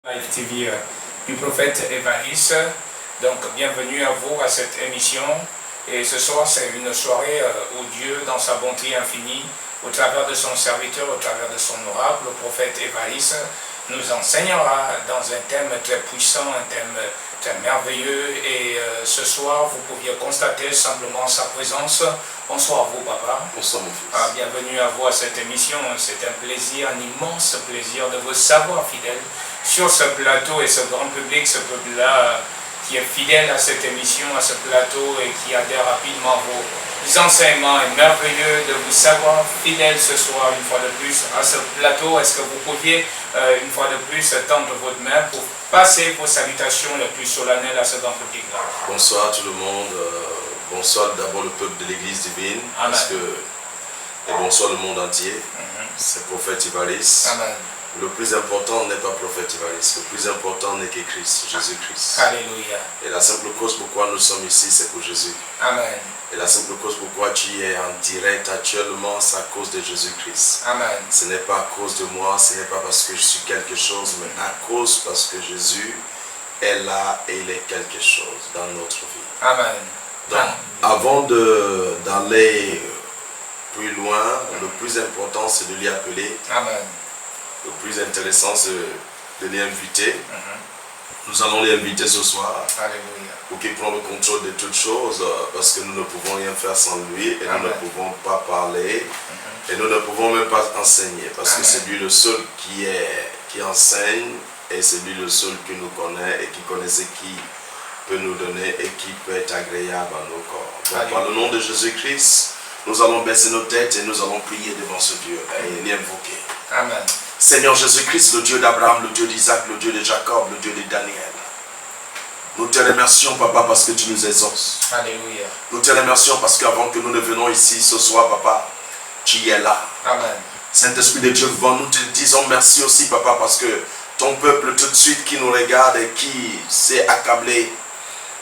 Live TV du prophète Évariste. Donc bienvenue à vous à cette émission. Et ce soir c'est une soirée où Dieu dans sa bonté infinie, au travers de son serviteur, au travers de son oracle, le prophète Évariste, nous enseignera dans un thème très puissant, un thème très merveilleux. Et ce soir vous pouviez constater simplement sa présence. Bonsoir à vous, papa. Bonsoir, mon fils. Bienvenue à vous à cette émission. C'est un plaisir, un immense plaisir de vous savoir fidèle sur ce plateau et ce grand public, ce peuple-là qui est fidèle à cette émission, à ce plateau et qui adhère rapidement vos enseignements. Et merveilleux de vous savoir fidèle ce soir, une fois de plus, à ce plateau. Est-ce que vous pouviez, une fois de plus, tendre votre main pour passer vos salutations les plus solennelles à ce grand public-là? Bonsoir à tout le monde. Bonsoir d'abord le peuple de l'Église divine. Amen. Et bonsoir le monde entier. C'est prophète Évariste. Amen. Le plus important n'est pas prophète Évariste. Le plus important n'est que Christ, Jésus-Christ. Alléluia. Et la simple cause pourquoi nous sommes ici, c'est pour Jésus. Amen. Et la simple cause pourquoi tu es en direct actuellement, c'est à cause de Jésus-Christ. Amen. Ce n'est pas à cause de moi, ce n'est pas parce que je suis quelque chose, mais à cause parce que Jésus est là et il est quelque chose dans notre vie. Amen. Donc, avant d'aller plus loin, le plus important c'est de l'y appeler. Amen. Le plus intéressant c'est de l'y inviter. Nous allons l'y inviter ce soir. Alléluia. Pour qu'il prenne le contrôle de toutes choses, parce que nous ne pouvons rien faire sans lui et Amen. nous ne pouvons pas parler et nous ne pouvons même pas enseigner parce Amen. que c'est lui le seul qui enseigne et c'est lui le seul qui nous connaît et qui connaît ce qui peut nous donner et qui peut être agréable à nos corps. Donc, par le nom de Jésus-Christ, nous allons baisser nos têtes et nous allons prier devant ce Dieu et l'invoquer. Amen. Seigneur Jésus-Christ, le Dieu d'Abraham, le Dieu d'Isaac, le Dieu de Jacob, le Dieu de Daniel. Nous te remercions, Papa, parce que tu nous exauces. Alléluia. Nous te remercions parce qu'avant que nous ne venions ici ce soir, Papa, tu es là. Amen. Saint-Esprit de Dieu vivant, nous te disons merci aussi, Papa, parce que ton peuple tout de suite qui nous regarde et qui s'est accablé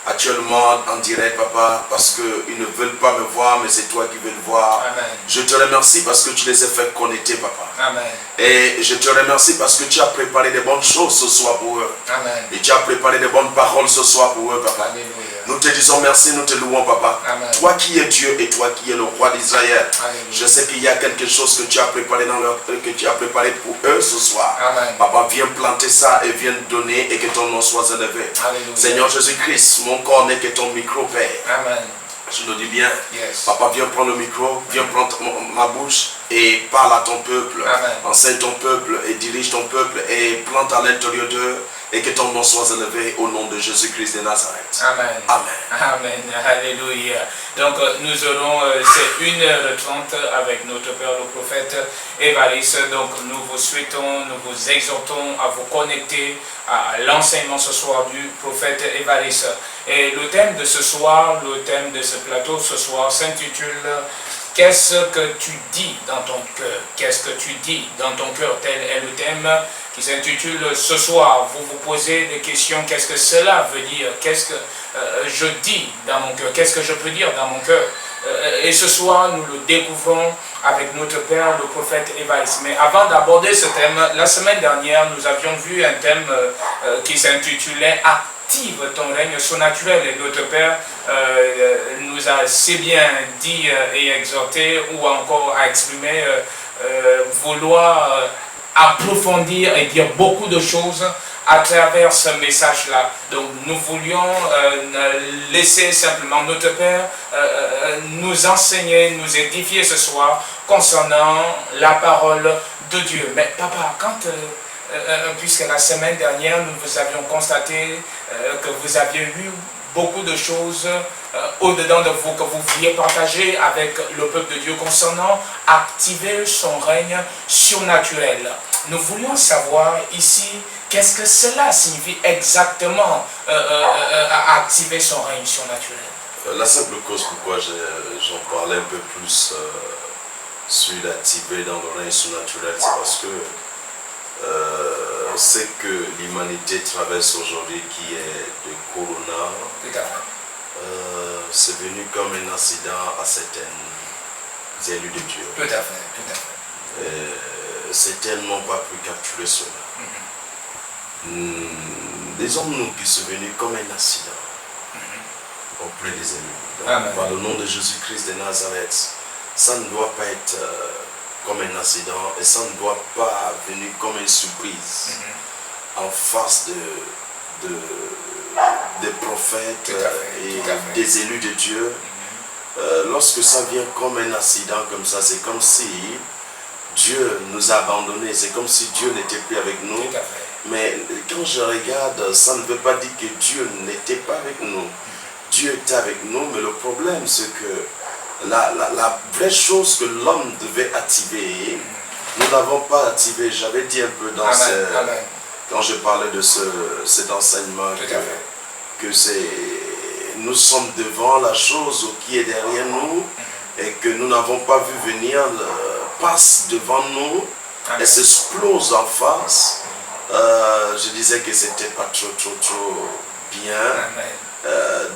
actuellement en direct, Papa, parce qu'ils ne veulent pas me voir, mais c'est toi qui veux le voir. Amen. Je te remercie parce que tu les as fait connecter, Papa. Amen. Et je te remercie parce que tu as préparé de bonnes choses ce soir pour eux. Amen. Et tu as préparé de bonnes paroles ce soir pour eux, Papa. Alléluia. Nous te disons merci, nous te louons, Papa. Amen. Toi qui es Dieu et toi qui es le roi d'Israël. Alléluia. Je sais qu'il y a quelque chose que tu as préparé que tu as préparé pour eux ce soir. Amen. Papa, viens planter ça et viens donner et que ton nom soit élevé. Alléluia. Seigneur Jésus-Christ, mon corps n'est que ton micro, Père. Amen. Je le dis bien. Yes. Papa, viens prendre le micro, viens prendre ma bouche et parle à ton peuple. Amen. Enseigne ton peuple et dirige ton peuple et plante à l'intérieur d'eux et que ton nom soit élevé au nom de Jésus-Christ de Nazareth. Amen. Amen. Amen. Alléluia. Donc nous aurons c'est 1h30 avec notre Père le prophète Évariste. Donc nous vous souhaitons, nous vous exhortons à vous connecter à l'enseignement ce soir du prophète Évariste. Et le thème de ce soir, le thème de ce plateau ce soir s'intitule « Qu'est-ce que tu dis dans ton cœur ?» Qu'est-ce que tu dis dans ton cœur? Tel est le thème qui s'intitule ce soir. Vous vous posez des questions, qu'est-ce que cela veut dire? Qu'est-ce que je dis dans mon cœur? Qu'est-ce que je peux dire dans mon cœur? Et ce soir, nous le découvrons avec notre Père, le prophète Évariste. Mais avant d'aborder ce thème, la semaine dernière, nous avions vu un thème qui s'intitulait « Active ton règne surnaturel ». Et notre Père nous a si bien dit et exhorté, ou encore a exprimé vouloir approfondir et dire beaucoup de choses à travers ce message-là. Donc nous voulions laisser simplement notre Père nous enseigner, nous édifier ce soir concernant la parole de Dieu. Mais papa, quand puisque la semaine dernière nous vous avions constaté que vous aviez eu beaucoup de choses au-dedans de vous que vous vouliez partager avec le peuple de Dieu concernant activer son règne surnaturel. Nous voulions savoir ici qu'est-ce que cela signifie exactement activer son règne surnaturel. La simple cause pourquoi j'en parlais un peu plus sur l'activer dans le règne surnaturel, c'est parce que ce que l'humanité traverse aujourd'hui, qui est le corona, c'est venu comme un accident à certains élus de Dieu. Tout à fait, tout à fait. Certains n'ont pas pu capturer cela. disons-nous qu'il est venu comme un accident auprès des élus. Par le nom de Jésus-Christ de Nazareth, ça ne doit pas être comme un accident et ça ne doit pas venir comme une surprise en face des prophètes et des élus de Dieu. Lorsque ça vient comme un accident comme ça, c'est comme si Dieu nous a abandonnés, c'est comme si Dieu n'était plus avec nous. Mais quand je regarde, ça ne veut pas dire que Dieu n'était pas avec nous. Dieu était avec nous, mais le problème c'est que la vraie chose que l'homme devait activer, nous n'avons pas activé. J'avais dit un peu dans quand je parlais de cet enseignement que nous sommes devant la chose qui est derrière nous et que nous n'avons pas vu venir, passe devant nous et s'explose en face. Je disais que c'était pas trop bien.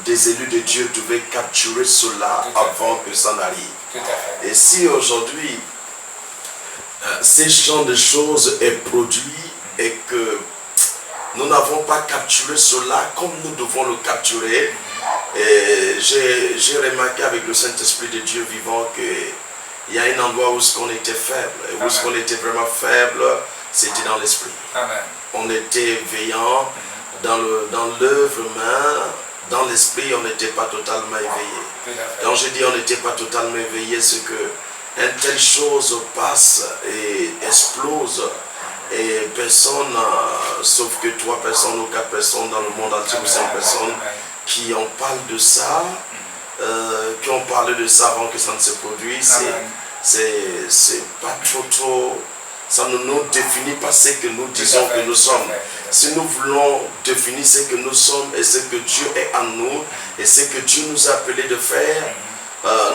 Des élus de Dieu devaient capturer cela avant que ça n'arrive. Et si aujourd'hui ces genre de choses est produit et que nous n'avons pas capturé cela comme nous devons le capturer, et j'ai remarqué avec le Saint-Esprit de Dieu vivant qu'il y a un endroit où on était faible, et où on était vraiment faible, c'était dans l'esprit. On était veillant dans l'œuvre humaine, dans l'esprit, on n'était pas totalement éveillé. Quand je dis on n'était pas totalement éveillé, c'est que une telle chose passe et explose. Et personne, sauf que 3 personnes ou 4 personnes dans le monde entier, ou 5 personnes, qui en parlent de ça, qui ont parlé de ça avant que ça ne se produise, c'est pas trop, ça ne nous définit pas ce que nous disons que nous sommes. Si nous voulons définir ce que nous sommes et ce que Dieu est en nous, et ce que Dieu nous a appelé de faire,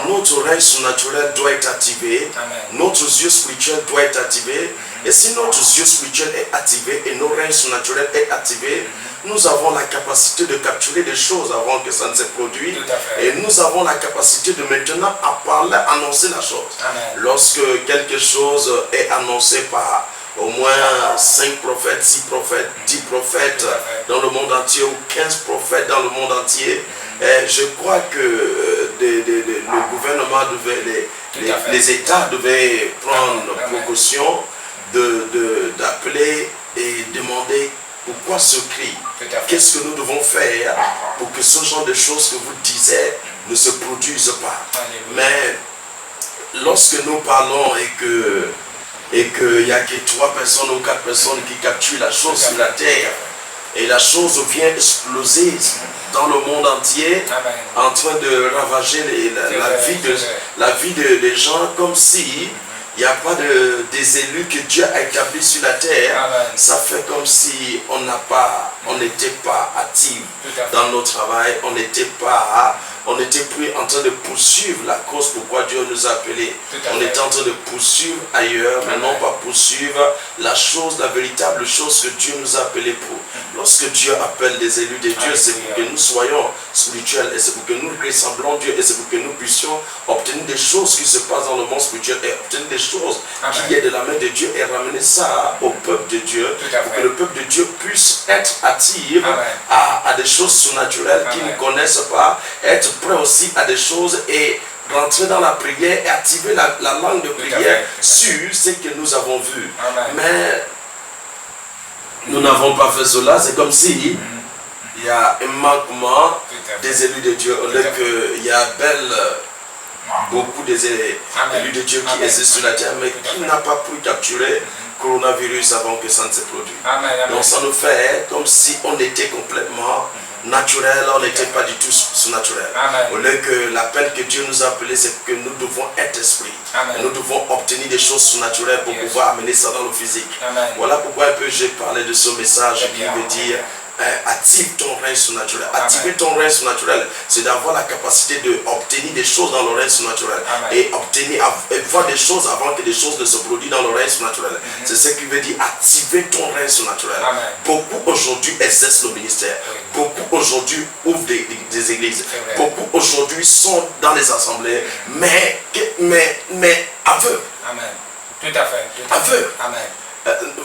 notre règne surnaturel doit être activé, notre yeux spirituel doit être activé, et si notre yeux spirituel est activé et nos règnes surnaturels est activé, nous avons la capacité de capturer des choses avant que ça ne se produise, et nous avons la capacité de maintenant à parler, annoncer la chose. Lorsque quelque chose est annoncé par au moins 5 prophètes, 6 prophètes, 10 prophètes dans le monde entier, ou 15 prophètes dans le monde entier, et je crois que le gouvernement devait, les États devaient prendre précaution d'appeler et demander pourquoi ce cri. Qu'est-ce que nous devons faire pour que ce genre de choses que vous disiez ne se produisent pas. Mais lorsque nous parlons et qu'il n'y a que 3 personnes ou 4 personnes qui capturent la chose sur la terre, et la chose vient exploser dans le monde entier, en train de ravager la vie des gens, comme si il n'y a pas des élus que Dieu a établis sur la terre. Ça fait comme si on n'était pas actif dans nos travail, on n'était plus en train de poursuivre la cause pourquoi Dieu nous a appelés. On était en train de poursuivre ailleurs, mais non pas poursuivre la chose, la véritable chose que Dieu nous a appelés pour. Lorsque Dieu appelle des élus de Dieu, c'est pour que nous soyons spirituels, et c'est pour que nous ressemblons à Dieu, et c'est pour que nous puissions obtenir des choses qui se passent dans le monde spirituel, et obtenir des choses qui est de la main de Dieu, et ramener ça au peuple de Dieu, pour que le peuple de Dieu puisse être attiré à des choses surnaturelles qu'ils ne connaissent pas, être prêt aussi à des choses et rentrer dans la prière et activer la langue de prière sur ce que nous avons vu. Mais nous n'avons pas fait cela. C'est comme si il y a un manquement des élus de Dieu. Au lieu qu'il y a beaucoup des élus de Dieu qui existent sur la terre, mais qui n'a pas pu capturer coronavirus avant que ça ne se produise. Donc ça nous fait comme si on était complètement naturel, on n'était pas du tout surnaturel. Au lieu que l'appel que Dieu nous a appelé, c'est que nous devons être esprit. Nous devons obtenir des choses surnaturelles pour pouvoir amener ça dans le physique. Voilà pourquoi j'ai parlé de ce message qui veut dire active ton règne surnaturel. Activer ton règne surnaturel, c'est d'avoir la capacité d'obtenir des choses dans le règne surnaturel. Et voir des choses avant que des choses ne se produisent dans le règne surnaturel. C'est ce qui veut dire activer ton règne surnaturel. Beaucoup aujourd'hui exercent le ministère. Beaucoup aujourd'hui ouvrent des églises. Beaucoup aujourd'hui sont dans les assemblées, mais aveugle. Amen. Tout à fait. Aveugle. Amen.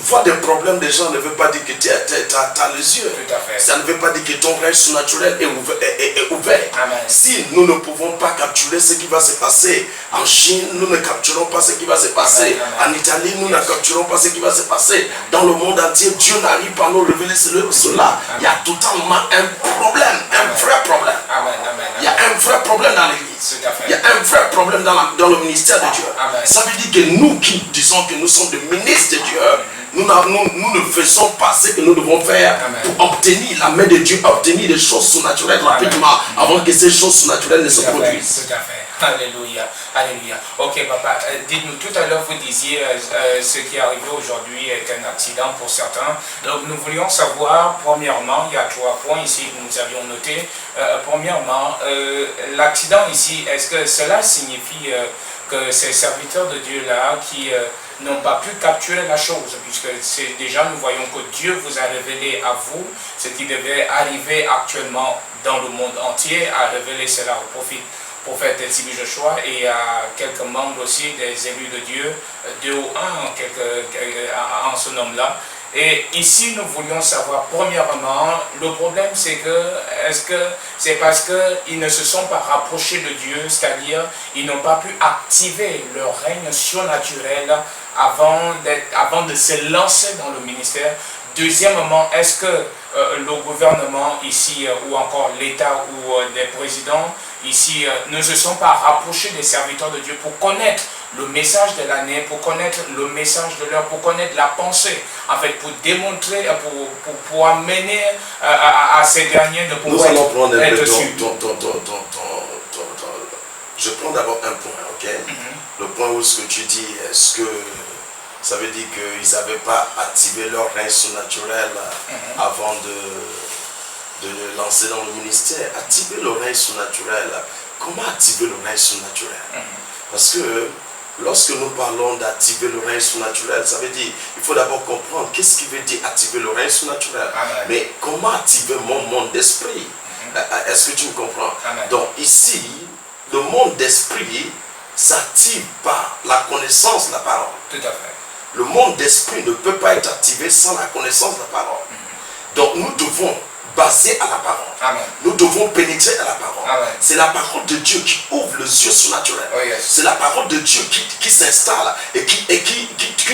voir des problèmes des gens ne veut pas dire que tu as les yeux. Tout à fait. Ça ne veut pas dire que ton règne surnaturel est ouvert. Amen. Si nous ne pouvons pas capturer ce qui va se passer en Chine, nous ne capturons pas ce qui va se passer en Italie, nous ne capturons pas ce qui va se passer dans le monde entier. Dieu n'arrive pas à nous révéler cela. Il y a totalement un problème, un vrai problème. Il y a un vrai problème dans l'église. Il y a un vrai problème dans le ministère de Dieu. Amen. Ça veut dire que nous qui disons que nous sommes des ministres de Dieu, nous ne faisons pas ce que nous devons faire pour obtenir la main de Dieu, obtenir des choses surnaturelles rapidement avant que ces choses surnaturelles ne se produisent. Tout à fait. Alléluia. Alléluia. Ok, papa, dites-nous, tout à l'heure, vous disiez ce qui est arrivé aujourd'hui est un accident pour certains. Donc, nous voulions savoir, premièrement, il y a 3 points ici que nous avions notés. Premièrement, l'accident ici, est-ce que cela signifie que ces serviteurs de Dieu-là qui n'ont pas pu capturer la chose, puisque c'est déjà, nous voyons que Dieu vous a révélé à vous ce qui devait arriver actuellement dans le monde entier, a révélé cela au prophète Tibi Joshua et à quelques membres aussi des élus de Dieu, 2 ou 1 en ce nom-là. Et ici, nous voulions savoir, premièrement, le problème c'est que, est-ce que c'est parce qu'ils ne se sont pas rapprochés de Dieu, c'est-à-dire, ils n'ont pas pu activer leur règne surnaturel avant de se lancer dans le ministère? Deuxièmement, est-ce que le gouvernement ici, ou encore l'État, ou les présidents ici, ne se sont pas rapprochés des serviteurs de Dieu pour connaître le message de l'année, pour connaître le message de l'heure, pour connaître la pensée, en fait, pour démontrer, pour amener à ces derniers de pouvoir être suivis. Je prends d'abord un point, ok? Le point où ce que tu dis, est-ce que ça veut dire qu'ils n'avaient pas activé leur règne surnaturel avant de lancer dans le ministère? Activer le règne surnaturel. Comment activer le règne surnaturel? Parce que lorsque nous parlons d'activer le règne surnaturel, ça veut dire il faut d'abord comprendre qu'est-ce qui veut dire activer le règne surnaturel. Mais comment activer mon monde d'esprit? Est-ce que tu me comprends? Donc ici, le monde d'esprit s'active par la connaissance de la parole. Tout à fait. Le monde d'esprit ne peut pas être activé sans la connaissance de la parole. Donc nous devons baser à la parole. Amen. Nous devons pénétrer à la parole. C'est la parole de Dieu qui ouvre les yeux surnaturels. Oh, yes. C'est la parole de Dieu qui s'installe et qui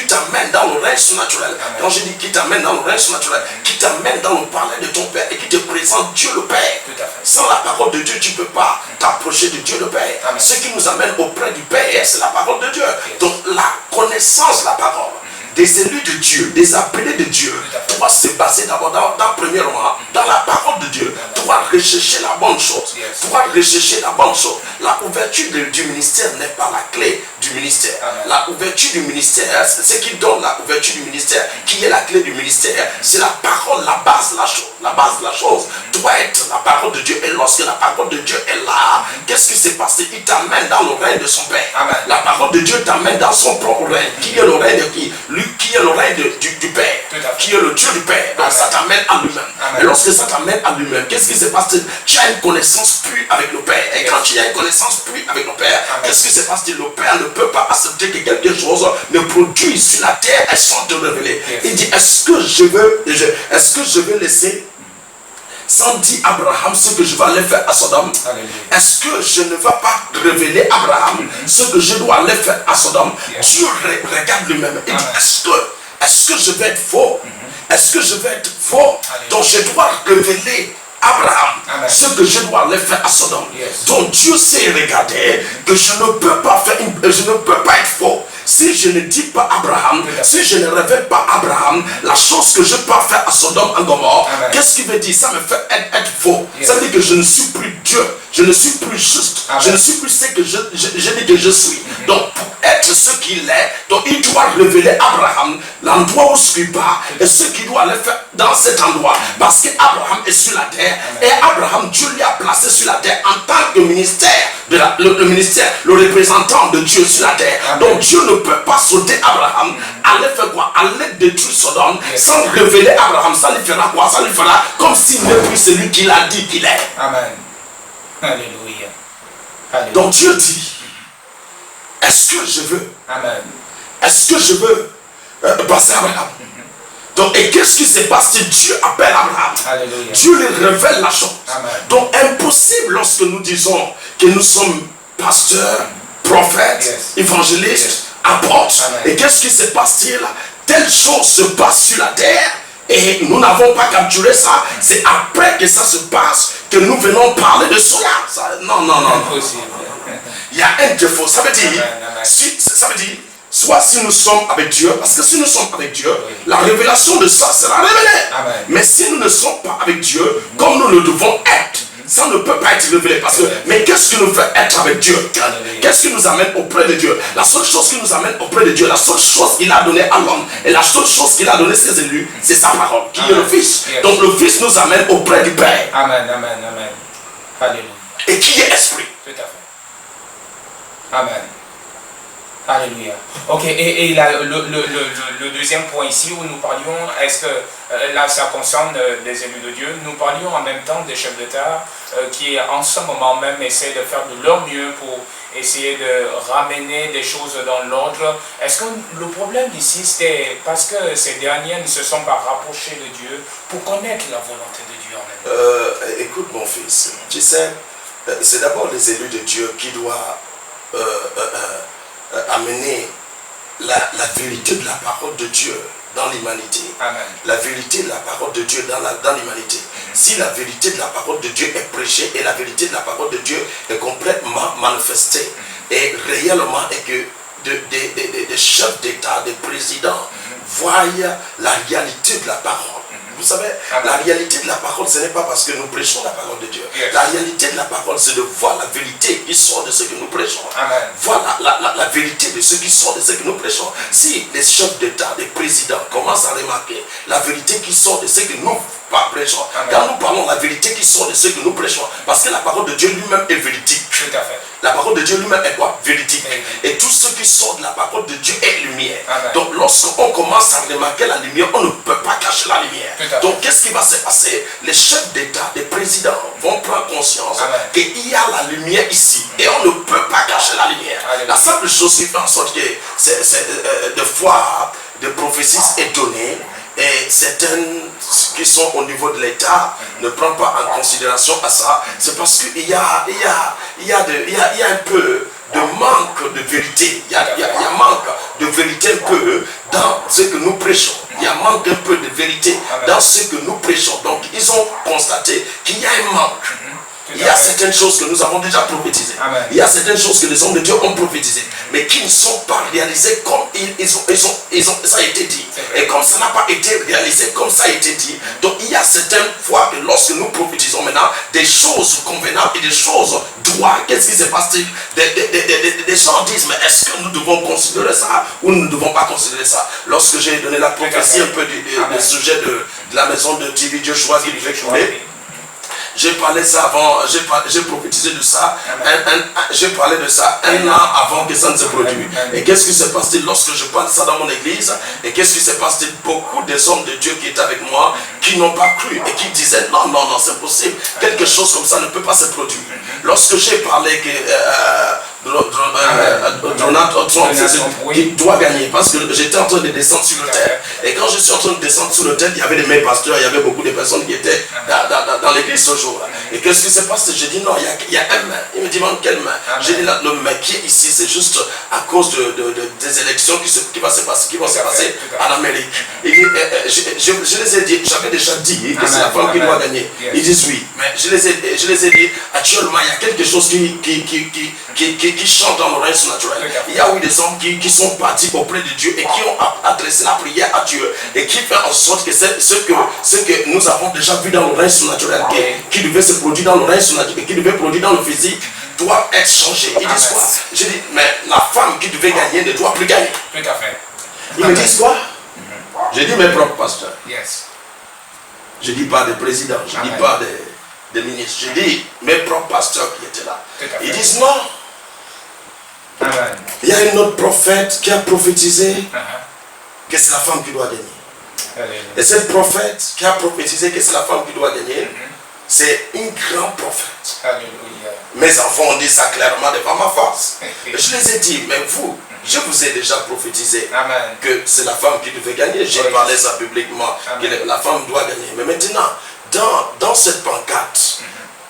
t'amène dans le règne surnaturel. Amen. Quand je dis qui t'amène dans le règne surnaturel, qui t'amène dans le palais de ton Père et qui te présente Dieu le Père. Tout à fait. Sans la parole de Dieu, tu ne peux pas t'approcher de Dieu le Père. Amen. Ce qui nous amène auprès du Père, c'est la parole de Dieu. Yes. Donc la connaissance de la parole des élus de Dieu, des appelés de Dieu, doit se baser d'abord premièrement dans la parole de Dieu. Tu dois rechercher la bonne chose. Tu dois rechercher la bonne chose. La ouverture du ministère n'est pas la clé du ministère. La ouverture du ministère, ce qui donne la ouverture du ministère, qui est la clé du ministère, c'est la parole, la base de la chose. La base de la chose doit être la parole de Dieu. Et lorsque la parole de Dieu est là, qu'est-ce qui s'est passé? Il t'amène dans le règne de son Père. Amen. La parole de Dieu t'amène dans son propre règne. Qui est le règne de qui? Lui qui est le règne du Père, qui est le Dieu du Père. Donc ça t'amène à lui-même. Et lorsque ça t'amène à lui-même, qu'est-ce qui se passe? Tu as une connaissance pure avec le Père. Et quand tu as une connaissance pure avec le Père, qu'est-ce qui se passe? Le Père ne peut pas accepter que quelque chose ne produise sur la terre et sans te révéler. Il dit, est-ce que je veux laisser sans dire Abraham ce que je vais aller faire à Sodome? Est-ce que je ne vais pas révéler à Abraham ce que je dois aller faire à Sodome? Dieu regarde lui-même et dit, est-ce que je vais être faux? Est-ce que je vais être faux? Donc je dois révéler Abraham ce que je dois aller faire à Sodome. Donc Dieu sait regarder que je ne peux pas être faux. Si je ne dis pas Abraham, si je ne révèle pas Abraham, la chose que je peux faire à Sodome et Gomorrhe, qu'est-ce qui veut dire? Ça me fait être faux. Ça veut dire que je ne suis plus Dieu, je ne suis plus juste, je ne suis plus ce que je dis que je suis. Donc pour être ce qu'il est, donc il doit révéler Abraham l'endroit où il part et ce qu'il doit aller faire dans cet endroit. Parce qu'Abraham est sur la terre et Abraham, Dieu lui a placé sur la terre en tant que ministère, le ministère, le représentant de Dieu sur la terre. Donc Dieu ne peut pas sauter Abraham, aller faire quoi? Aller détruire Sodome sans révéler Abraham. Ça lui fera quoi? Ça lui fera comme s'il n'est plus celui qu'il a dit qu'il est. Amen. Alléluia. Donc Dieu dit, est-ce que je veux? Amen. Est-ce que je veux passé Abraham. Donc, et qu'est-ce qui se passe? Dieu appelle Abraham. Alléluia. Dieu lui révèle la chose. Amen. Donc, impossible lorsque nous disons que nous sommes pasteurs, prophètes, évangélistes, apôtres. Et qu'est-ce qui se passe-t-il? Telle chose se passe sur la terre et nous n'avons pas capturé ça. C'est après que ça se passe que nous venons parler de cela. Non. Impossible. Il y a un défaut. Ça veut dire, soit si nous sommes avec Dieu, parce que si nous sommes avec Dieu, la révélation de ça sera révélée. Amen. Mais si nous ne sommes pas avec Dieu, comme nous le devons être, ça ne peut pas être révélé. Parce que, mais qu'est-ce qui nous fait être avec Dieu? Qu'est-ce qui nous amène auprès de Dieu? La seule chose qui nous amène auprès de Dieu, la seule chose qu'il a donnée à l'homme, et la seule chose qu'il a donnée à ses élus, c'est sa parole, qui est le Fils. Donc le Fils nous amène auprès du Père. Amen. Alléluia. Et qui est esprit. Tout à fait. Amen. Alléluia. Ok, et là, le deuxième point ici où nous parlions, est-ce que là ça concerne des élus de Dieu, nous parlions en même temps des chefs d'État qui en ce moment même essaient de faire de leur mieux pour essayer de ramener des choses dans l'ordre. Est-ce que le problème ici c'était parce que ces derniers ne se sont pas rapprochés de Dieu pour connaître la volonté de Dieu en eux? Écoute mon fils, tu sais, c'est d'abord les élus de Dieu qui doivent amener la vérité de la parole de Dieu dans l'humanité. La vérité de la parole de Dieu dans l'humanité. Si la vérité de la parole de Dieu est prêchée et la vérité de la parole de Dieu est complètement manifestée et réellement, et que des chefs d'État, des présidents voient la réalité de la parole. Vous savez, la réalité de la parole, ce n'est pas parce que nous prêchons la parole de Dieu. La réalité de la parole, c'est de voir la vérité qui sort de ce que nous prêchons. Voir la vérité de ce qui sort de ce que nous prêchons. Si les chefs d'État, les présidents commencent à remarquer la vérité qui sort de ce que nous prêchons, quand nous parlons de la vérité qui sort de ce que nous prêchons, parce que la parole de Dieu lui-même est véridique. Tout à fait. La parole de Dieu lui-même est quoi? Véridique. Et tout ce qui sort de la parole de Dieu est lumière. Donc lorsqu'on commence à remarquer la lumière, on ne peut pas cacher la lumière. Donc qu'est-ce qui va se passer? Les chefs d'État, les présidents vont prendre conscience qu'il y a la lumière ici. Et on ne peut pas cacher la lumière. La simple chose qui fait en sorte que de foi, de prophéties est donnée. Et certaines qui sont au niveau de l'État ne prennent pas en considération à ça. C'est parce qu'il y a un peu de manque de vérité. Il y a un manque de vérité un peu dans ce que nous prêchons. Il y a un manque un peu de vérité dans ce que nous prêchons. Donc ils ont constaté qu'il y a un manque. Il y a certaines choses que nous avons déjà prophétisées. Il y a certaines choses que les hommes de Dieu ont prophétisées, mais qui ne sont pas réalisées comme ça a été dit. Et comme ça n'a pas été réalisé comme ça a été dit, donc il y a certaines fois que lorsque nous prophétisons maintenant des choses convenables et des choses droites, qu'est-ce qui se passe-t-il? Des gens disent, mais est-ce que nous devons considérer ça ou nous ne devons pas considérer ça? Lorsque j'ai donné la prophétie un peu du sujet de la maison de TV Joshua qui devait couler, j'ai parlé de ça avant, j'ai prophétisé de ça, j'ai parlé de ça un an avant que ça ne se produise. Et qu'est-ce qui se passe-t-il lorsque je parle de ça dans mon église? Et qu'est-ce qui se passe-t-il? Beaucoup des hommes de Dieu qui étaient avec moi, qui n'ont pas cru et qui disaient non, c'est possible, quelque chose comme ça ne peut pas se produire. Lorsque j'ai parlé que Donald Trump il doit gagner, parce que j'étais en train de descendre sur le terre. Et quand je suis en train de descendre sur le terre, il y avait des mêmes pasteurs, il y avait beaucoup de personnes qui étaient dans l'église ce jour-là. Et qu'est-ce qui se passe? J'ai dit non, il y a un main. Il me dit quelle main? J'ai dit là, le main qui est ici, c'est juste à cause des élections qui vont se passer en Amérique. Et je les ai dit, j'avais déjà dit que c'est la femme qui doit gagner. Ils disent oui. Mais je les ai dit, actuellement, il y a quelque chose qui chante dans l'oreille surnaturelle. Il y a eu des hommes qui sont partis auprès de Dieu et qui ont adressé la prière à Dieu et qui fait en sorte que ce que nous avons déjà vu dans l'oreille surnaturelle, qui devait se produire dans l'oreille surnaturelle et qui devait produire dans le physique, doit être changé. Ils disent quoi? J'ai dit, mais la femme qui devait gagner ne doit plus gagner. Tout à fait. Ils me disent quoi? J'ai dit mes propres pasteurs. Je dis pas des présidents, je dis pas des ministres. Je dis mes propres pasteurs qui étaient là. Ils disent non. Il y a une autre prophète qui a prophétisé que c'est la femme qui doit gagner. Et cette prophète qui a prophétisé que c'est la femme qui doit gagner, c'est une grande prophète. Mes enfants ont dit ça clairement devant ma face. Et je les ai dit, mais vous, Je vous ai déjà prophétisé Amen. que c'est la femme qui devait gagner. J'ai parlé ça publiquement, que la femme doit gagner. Mais maintenant, dans cette pancarte,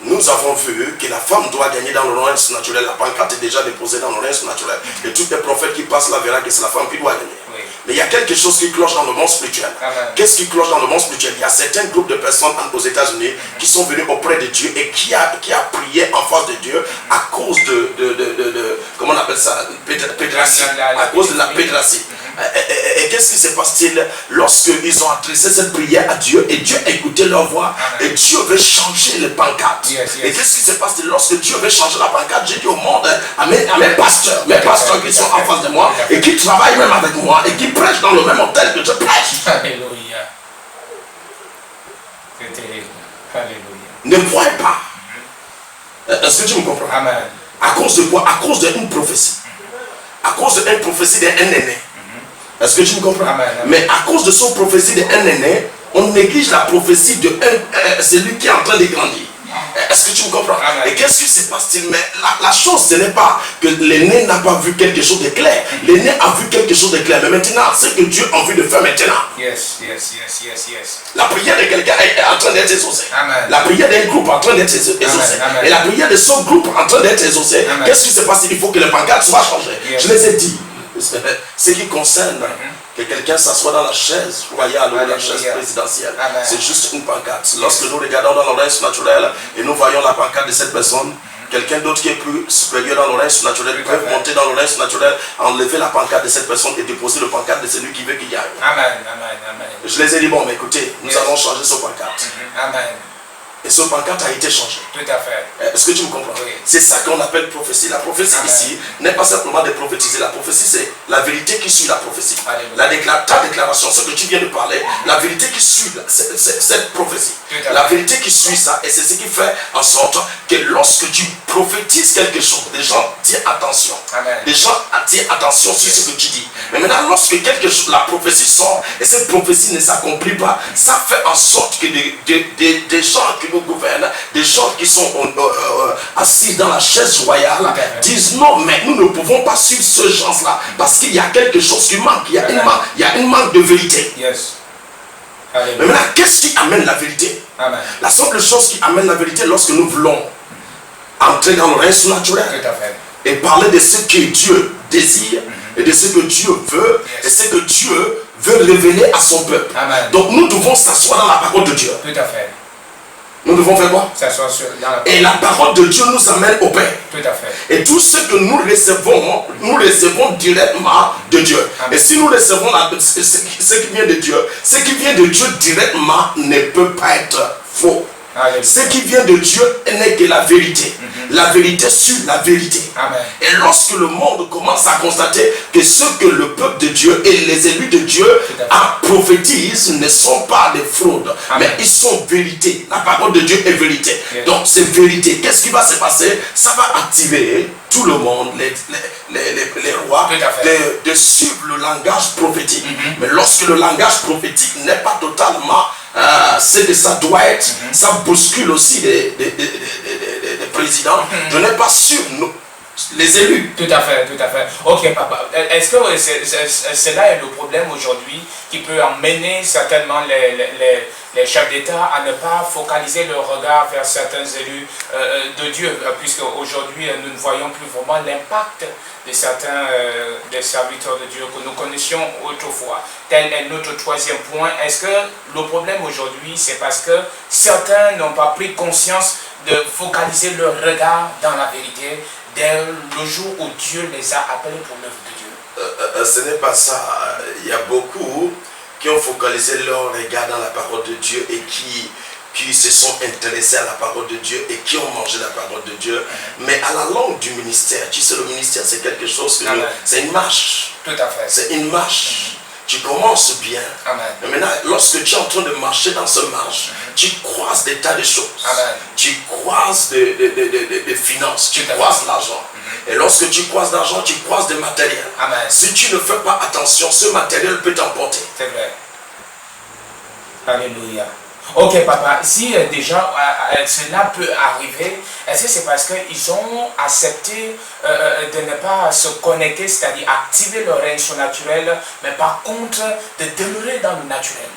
nous avons vu que la femme doit gagner dans le royaume naturel. La pancarte est déjà déposée dans le royaume naturel. Et tous les prophètes qui passent là verront que c'est la femme qui doit gagner. Oui. Mais il y a quelque chose qui cloche dans le monde spirituel. Qu'est-ce qui cloche dans le monde spirituel? Il y a certains groupes de personnes aux États-Unis qui sont venus auprès de Dieu et qui a prié en face de Dieu à cause de comment on appelle ça, pédratie, à cause de la pédratie. Et qu'est-ce qui se passe-t-il lorsqu'ils ont adressé cette prière à Dieu et Dieu a écouté leur voix et Dieu veut changer les pancartes? Et qu'est-ce qui se passe lorsque Dieu veut changer la pancarte? J'ai dit au monde, à mes pasteurs qui sont en face de moi et qui travaillent même avec moi et qui prêchent dans le même hôtel que je prêche. Alléluia. C'est terrible. Alléluia. Ne croyez pas. Est-ce que tu me comprends? Amen. À cause de quoi? À cause d'une prophétie. À cause d'une prophétie d'un aîné. Est-ce que tu me comprends? Amen. Mais à cause de son prophétie d'un aîné, on néglige la prophétie de celui qui est en train de grandir. Est-ce que tu me comprends? Amen. Et qu'est-ce qui se passe-t-il? Mais la chose, ce n'est pas que l'aîné n'a pas vu quelque chose de clair. L'aîné a vu quelque chose de clair. Mais maintenant, c'est que Dieu a envie de faire maintenant. Yes. La prière de quelqu'un est en train d'être exaucée. Amen. La prière d'un groupe est en train d'être exaucée. Amen. Et la prière de son groupe est en train d'être exaucée. Qu'est-ce qui se passe? Il faut que les pancartes soient changées. Yes. Je les ai dit. Ce qui concerne que quelqu'un s'assoit dans la chaise royale ou la chaise présidentielle, c'est juste une pancarte. Lorsque nous regardons dans l'oreille naturelle et nous voyons la pancarte de cette personne, quelqu'un d'autre qui est plus supérieur dans l'oreille naturelle peut monter dans l'oreille naturelle, enlever la pancarte de cette personne et déposer le pancarte de celui qui veut qu'il gagne. Amen. Je les ai dit, bon, mais écoutez, nous allons changer ce pancarte. Amen. Et ce pancarte a été changé. Tout à fait. Est-ce que tu me comprends? Oui. C'est ça qu'on appelle prophétie. La prophétie ici n'est pas simplement de prophétiser. La prophétie, c'est la vérité qui suit la prophétie. Ta déclaration, ce que tu viens de parler, la vérité qui suit cette prophétie. La vérité qui suit ça, et c'est ce qui fait en sorte que lorsque tu prophétises quelque chose, des gens tirent attention. Amen. Les gens tirent attention sur ce que tu dis. Mais maintenant, lorsque quelque chose, la prophétie sort, et cette prophétie ne s'accomplit pas, ça fait en sorte que des gens qui nous gouvernent, des gens qui sont assis dans la chaise royale, disent non, mais nous ne pouvons pas suivre ce genre-là, parce qu'il y a quelque chose qui manque, il y a une manque de vérité. Yes. Mais maintenant, qu'est-ce qui amène la vérité? Amen. La simple chose qui amène la vérité lorsque nous voulons entrer dans le reste naturel Tout à fait. et parler de ce que Dieu désire et de ce que Dieu veut et ce que Dieu veut révéler à son peuple. Amen. Donc nous devons s'asseoir dans la parole de Dieu. Tout à fait. Nous devons faire quoi? S'asseoir dans la Et la parole de Dieu nous amène au Père. Tout à fait. Et tout ce que nous recevons directement de Dieu. Amen. Et si nous recevons ce qui vient de Dieu, ce qui vient de Dieu directement ne peut pas être faux. Alléluia. Ce qui vient de Dieu n'est que la vérité. La vérité suit la vérité. Amen. Et lorsque le monde commence à constater que ce que le peuple de Dieu et les élus de Dieu prophétisent ne sont pas des fraudes, mais ils sont vérité. La parole de Dieu est vérité. Yes. Donc c'est vérité. Qu'est-ce qui va se passer? Ça va activer tout le monde, les rois, de suivre le langage prophétique. Mais lorsque le langage prophétique n'est pas totalement c'est que ça doit être, ça bouscule aussi des présidents. Je n'ai pas su les élus. Tout à fait. Ok, papa. Est-ce que cela est le problème aujourd'hui qui peut emmener certainement les chefs d'État à ne pas focaliser leur regard vers certains élus de Dieu, puisque aujourd'hui nous ne voyons plus vraiment l'impact de certains des serviteurs de Dieu que nous connaissions autrefois. Tel est notre troisième point. Est-ce que le problème aujourd'hui, c'est parce que certains n'ont pas pris conscience de focaliser leur regard dans la vérité dès le jour où Dieu les a appelés pour l'œuvre de Dieu? Ce n'est pas ça. Il y a beaucoup qui ont focalisé leur regard dans la parole de Dieu et qui se sont intéressés à la parole de Dieu et qui ont mangé la parole de Dieu. Mais à la longue du ministère, tu sais, le ministère, c'est quelque chose que c'est une marche. Tout à fait. C'est une marche. Tu commences bien. Amen. Mais maintenant, lorsque tu es en train de marcher dans ce marche, tu croises des tas de choses. Amen. Tu croises des finances, tu croises l'argent. Et lorsque tu croises l'argent, tu croises des matériels. Amen. Si tu ne fais pas attention, ce matériel peut t'emporter. C'est vrai. Alléluia. Ok papa, si déjà cela peut arriver, est-ce que c'est parce qu'ils ont accepté de ne pas se connecter, c'est-à-dire activer leur règne surnaturel, mais par contre de demeurer dans le naturel?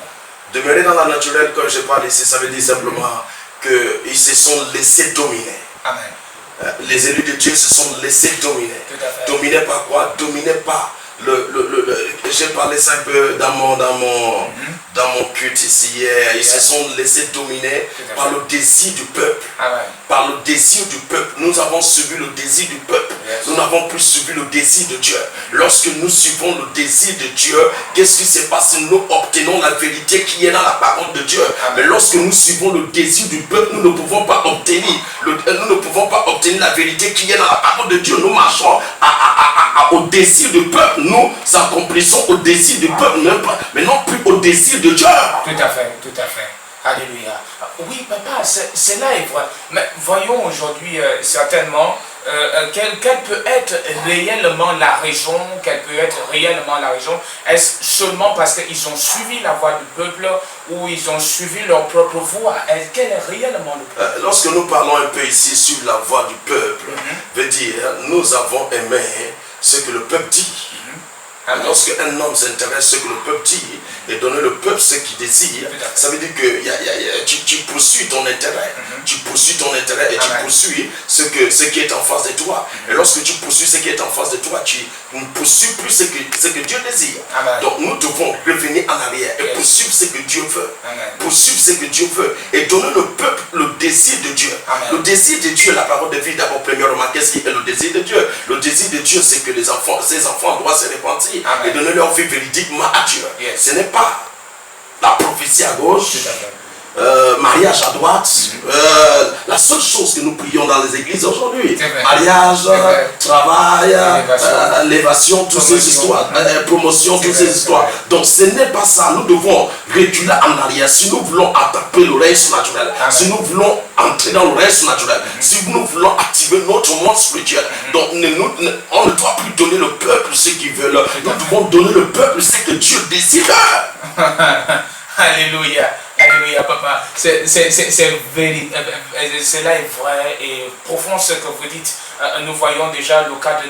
Demeurer dans le naturel, quand je parle ici, ça veut dire simplement qu'ils se sont laissés dominer. Amen. Les élus de Dieu se sont laissés dominer. Tout à fait. Dominer par quoi? Dominer par j'ai parlé ça un peu dans mon culte ici hier. Ils se sont laissés dominer par le désir du peuple. Amen. Par le désir du peuple. Nous avons suivi le désir du peuple. Yes. Nous n'avons plus suivi le désir de Dieu. Lorsque nous suivons le désir de Dieu, qu'est-ce qui se passe? Nous obtenons la vérité qui est dans la parole de Dieu. Amen. Mais lorsque nous suivons le désir du peuple, nous ne pouvons pas obtenir la vérité qui est dans la parole de Dieu. Nous marchons au désir du peuple. Nous accomplissons au désir du peuple, mais non plus au désir de Dieu. Tout à fait, tout à fait. Alléluia. Oui, papa, cela est vrai. Mais voyons aujourd'hui certainement quelle peut être réellement la raison, Est-ce seulement parce qu'ils ont suivi la voie du peuple ou ils ont suivi leur propre voie? Quel est réellement le peuple? Lorsque nous parlons un peu ici sur la voie du peuple, veut dire nous avons aimé ce que le peuple dit. Lorsque un homme s'intéresse à ce que le peuple dit et donner le peuple ce qu'il désire, ça veut dire que tu poursuis ton intérêt. Tu poursuis ton intérêt et tu poursuis ce qui est en face de toi. Et lorsque tu poursuis ce qui est en face de toi, tu ne poursuis plus ce que Dieu désire. Amen. Donc nous devons revenir en arrière et poursuivre ce que Dieu veut. Amen. Poursuivre ce que Dieu veut et donner le peuple le désir de Dieu. Amen. Le désir de Dieu, la parole de vie, d'abord, premièrement, qu'est-ce qui est le désir de Dieu? Le désir de Dieu, c'est que ces enfants doivent se repentir. Amen. Et donner leur vie véridiquement à Dieu. Yes. Ce n'est pas la prophétie à gauche, mariage à droite. La seule chose que nous prions dans les églises aujourd'hui, mariage, travail, élévation, toutes ces histoires, promotion, toutes ces histoires. Donc ce n'est pas ça. Nous devons reculer en arrière. Si nous voulons attaquer le règne surnaturel, si nous voulons entrer dans le règne surnaturel, si nous voulons activer notre monde spirituel, donc on ne doit plus donner le peuple ce qu'il veut. Nous devons donner le peuple ce que Dieu désire. Alléluia. Alléluia, papa. Cela est vrai et profond ce que vous dites. Nous voyons déjà le cas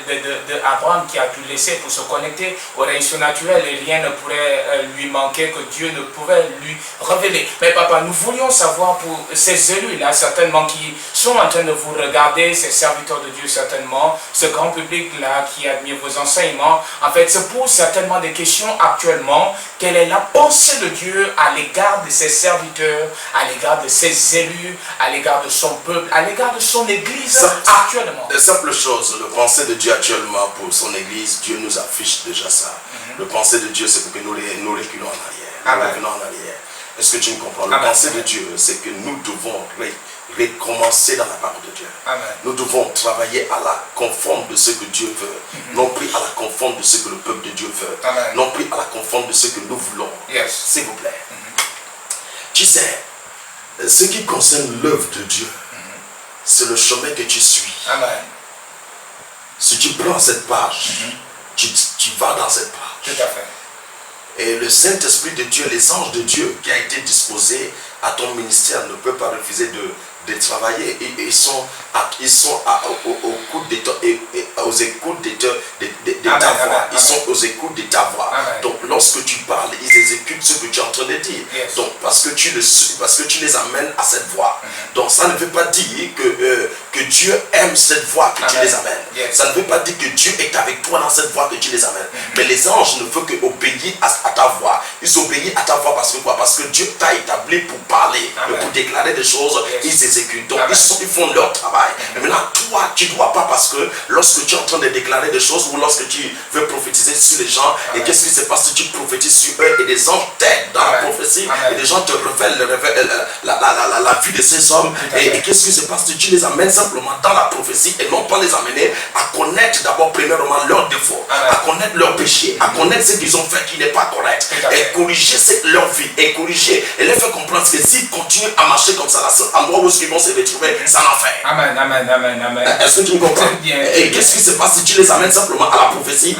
d'Abraham qui a tout laissé pour se connecter au règne surnaturel et rien ne pourrait lui manquer que Dieu ne pouvait lui révéler. Mais papa, nous voulions savoir pour ces élus-là, certainement qui sont en train de vous regarder, ces serviteurs de Dieu certainement, ce grand public-là qui admire vos enseignements, en fait, se pose certainement des questions actuellement. Quelle est la pensée de Dieu à l'égard de ses serviteurs, à l'égard de ses élus, à l'égard de son peuple, à l'égard de son église actuellement? La simple chose, le pensée de Dieu actuellement pour son église, Dieu nous affiche déjà ça. Le pensée de Dieu, c'est pour que nous reculons en arrière. Nous reculons en arrière. Est-ce que tu me comprends? Le pensée de Dieu, c'est que nous devons recommencer dans la parole de Dieu. Amen. Nous devons travailler à la conforme de ce que Dieu veut, non plus à la conforme de ce que le peuple de Dieu veut, non plus à la conforme de ce que nous voulons. Yes. S'il vous plaît. Tu sais, ce qui concerne l'œuvre de Dieu, c'est le chemin que tu suis. Amen. Si tu prends cette page, tu vas dans cette page. Tout à fait. Et le Saint-Esprit de Dieu, les anges de Dieu qui a été disposé à ton ministère ne peut pas refuser de travailler. Ils sont aux écoutes de ta voix. Ils sont aux écoutes de ta voix. Donc lorsque tu parles, ils exécutent ce que tu es en train de dire. Yes. Donc parce que tu les amènes à cette voie. Donc ça ne veut pas dire que Dieu aime cette voie que tu les amènes. Yes. Ça ne veut pas dire que Dieu est avec toi dans cette voie que tu les amènes. Mais les anges ne font qu'obéir à ta voix. Ils obéissent à ta voix parce que quoi? Parce que Dieu t'a établi pour parler, pour déclarer des choses. Yes. Ils exécutent. Donc ils font leur travail. Mais maintenant, toi, tu ne dois pas, parce que lorsque tu es en train de déclarer des choses ou lorsque tu veux prophétiser sur les gens, et qu'est-ce qui se passe si tu prophétises sur eux et des anges t'aident dans la prophétie et des gens te révèlent la vie de ces hommes. Et qu'est-ce qui se passe si tu les amènes simplement dans la prophétie et non pas les amener à connaître d'abord premièrement leurs défauts, à connaître leurs péchés, à connaître ce qu'ils ont fait qui n'est pas correct, et corriger leur vie, et corriger, et les faire comprendre que s'ils continuent à marcher comme ça, à l'endroit où ils vont se retrouver, ça l'en fait. Amen, amen, amen, amen. Est-ce que tu me comprends? Bien. Et qu'est-ce qui se passe si tu les amènes simplement à la prophétie?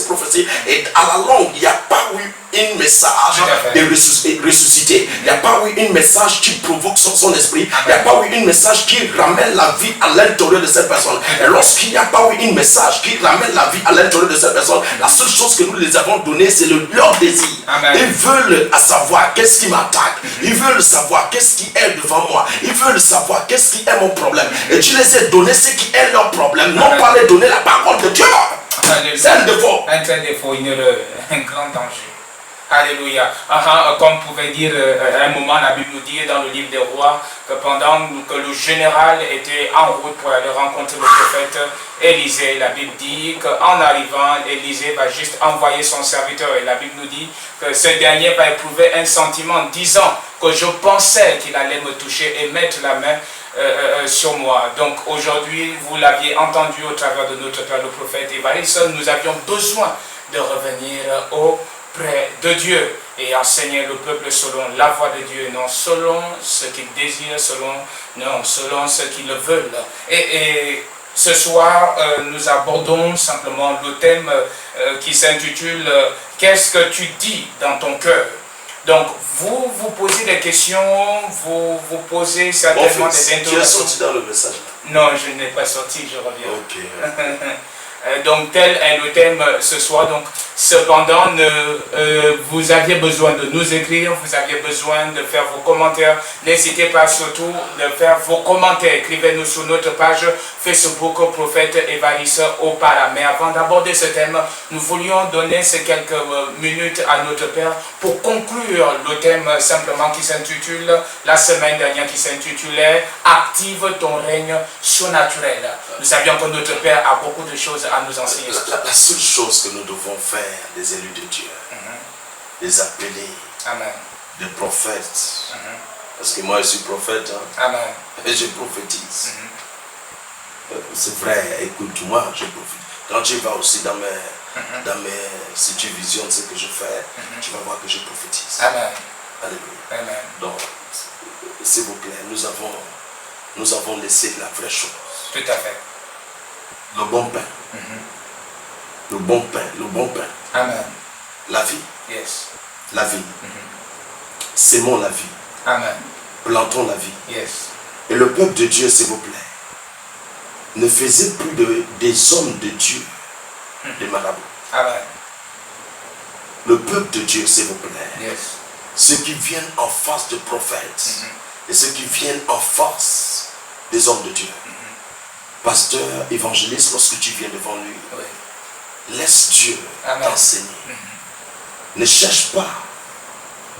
Prophétie. Et à la longue, il n'y a pas eu un message de ressusciter. Il n'y a pas eu un message qui provoque son esprit. Il n'y a pas eu un message qui ramène la vie à l'intérieur de cette personne. Et lorsqu'il n'y a pas eu un message qui ramène la vie à l'intérieur de cette personne, la seule chose que nous les avons donné, c'est leur désir. Ils veulent savoir qu'est-ce qui m'attaque. Ils veulent savoir qu'est-ce qui est devant moi. Ils veulent savoir qu'est-ce qui est mon problème. Et tu les as donné ce qui est leur problème, non pas les donner la parole de Dieu. C'est un défaut. Un très défaut, un grand danger. Alléluia. Comme vous pouvez dire, à un moment, la Bible nous dit dans le livre des rois que pendant que le général était en route pour aller rencontrer le prophète Élisée, la Bible dit qu'en arrivant, Élisée va juste envoyer son serviteur. Et la Bible nous dit que ce dernier va éprouver un sentiment disant que je pensais qu'il allait me toucher et mettre la main sur moi. Donc aujourd'hui, vous l'aviez entendu au travers de notre Père le prophète Évariste, nous avions besoin de revenir auprès de Dieu et enseigner le peuple selon la voie de Dieu, non selon ce qu'ils désirent, selon ce qu'ils veulent. Et ce soir, nous abordons simplement le thème qui s'intitule « Qu'est-ce que tu dis dans ton cœur ?» Donc, vous posez des questions, vous posez certainement des interrogations. Tu es sorti dans le message? Non, je n'ai pas sorti, je reviens. Ok. Donc, tel est le thème ce soir. Donc, cependant, vous aviez besoin de nous écrire, vous aviez besoin de faire vos commentaires. N'hésitez pas surtout de faire vos commentaires. Écrivez-nous sur notre page Facebook Prophète Évariste Opara. Mais avant d'aborder ce thème, nous voulions donner ces quelques minutes à notre Père pour conclure le thème simplement qui s'intitule, la semaine dernière qui s'intitulait « Active ton règne surnaturel ». Nous savions que notre Père a beaucoup de choses à nous enseigner. La seule chose que nous devons faire, les élus de Dieu, les appeler, Amen, des prophètes, parce que moi je suis prophète, Amen, et je prophétise. C'est vrai, écoute-moi, je prophétise. Quand tu vas aussi dans mes, si tu visionnes ce que je fais, tu vas voir que je prophétise. Amen. Alléluia. Amen. Donc, s'il vous plaît, nous avons laissé la vraie chose. Tout à fait. Le bon pain. Le bon pain, le bon pain. Amen. La vie. Yes. La vie. Sémons la vie. Amen. Plantons la vie. Yes. Et le peuple de Dieu, s'il vous plaît, ne faisait plus des hommes de Dieu, des marabouts. Amen. Le peuple de Dieu, s'il vous plaît, Yes. ceux qui viennent en face de prophètes et ceux qui viennent en face des hommes de Dieu. Pasteur, évangéliste, lorsque tu viens devant lui, laisse Dieu t'enseigner. Ne cherche pas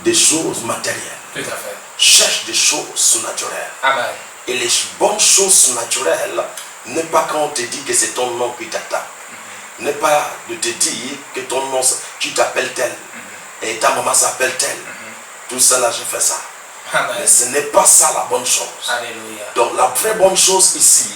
des choses matérielles. Tout à fait. Cherche des choses surnaturelles. Amen. Et les bonnes choses surnaturelles, n'est pas quand on te dit que c'est ton nom qui t'attaque. N'est pas de te dire que ton nom, tu t'appelles tel. Et ta maman s'appelle tel. Tout ça là, je fais ça. Amen. Mais ce n'est pas ça la bonne chose. Alléluia. Donc la vraie bonne chose ici,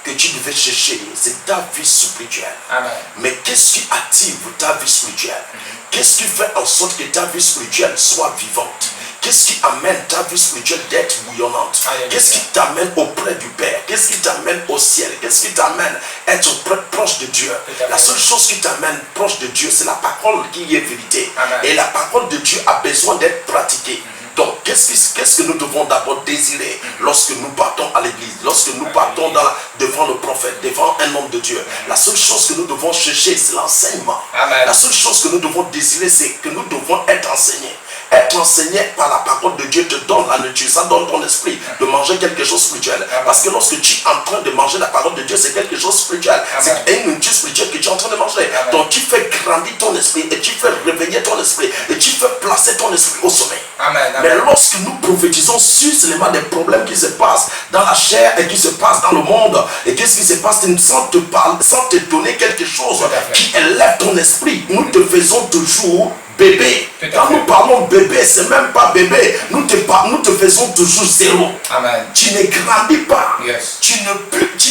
que tu devais chercher, c'est ta vie spirituelle. Amen. Mais qu'est-ce qui active ta vie spirituelle? Qu'est-ce qui fait en sorte que ta vie spirituelle soit vivante? Qu'est-ce qui amène ta vie spirituelle d'être bouillonnante? Qu'est-ce qui t'amène auprès du Père? Qu'est-ce qui t'amène au ciel? Qu'est-ce qui t'amène à être proche de Dieu? La seule chose qui t'amène proche de Dieu, c'est la parole qui est vérité. Amen. Et la parole de Dieu a besoin d'être pratiquée. Donc, qu'est-ce que nous devons d'abord désirer lorsque nous partons à l'église, lorsque nous partons devant le prophète, devant un homme de Dieu? La seule chose que nous devons chercher, c'est l'enseignement. La seule chose que nous devons désirer, c'est que nous devons être enseignés. Être enseigné par la parole de Dieu te donne la nourriture, ça donne ton esprit de manger quelque chose de spirituel. Parce que lorsque tu es en train de manger la parole de Dieu, c'est quelque chose de spirituel. C'est une nourriture spirituelle que tu es en train de manger. Donc tu fais grandir ton esprit et tu fais réveiller ton esprit et tu fais placer ton esprit au sommet. Amen. Mais lorsque nous prophétisons sur seulement des problèmes qui se passent dans la chair et qui se passent dans le monde, et qu'est-ce qui se passe sans te parler, sans te donner quelque chose qui élève ton esprit, nous te faisons toujours bébé. Quand nous parlons bébé, c'est même pas bébé. Nous te faisons toujours zéro. Amen. Tu ne grandis pas. Yes. Tu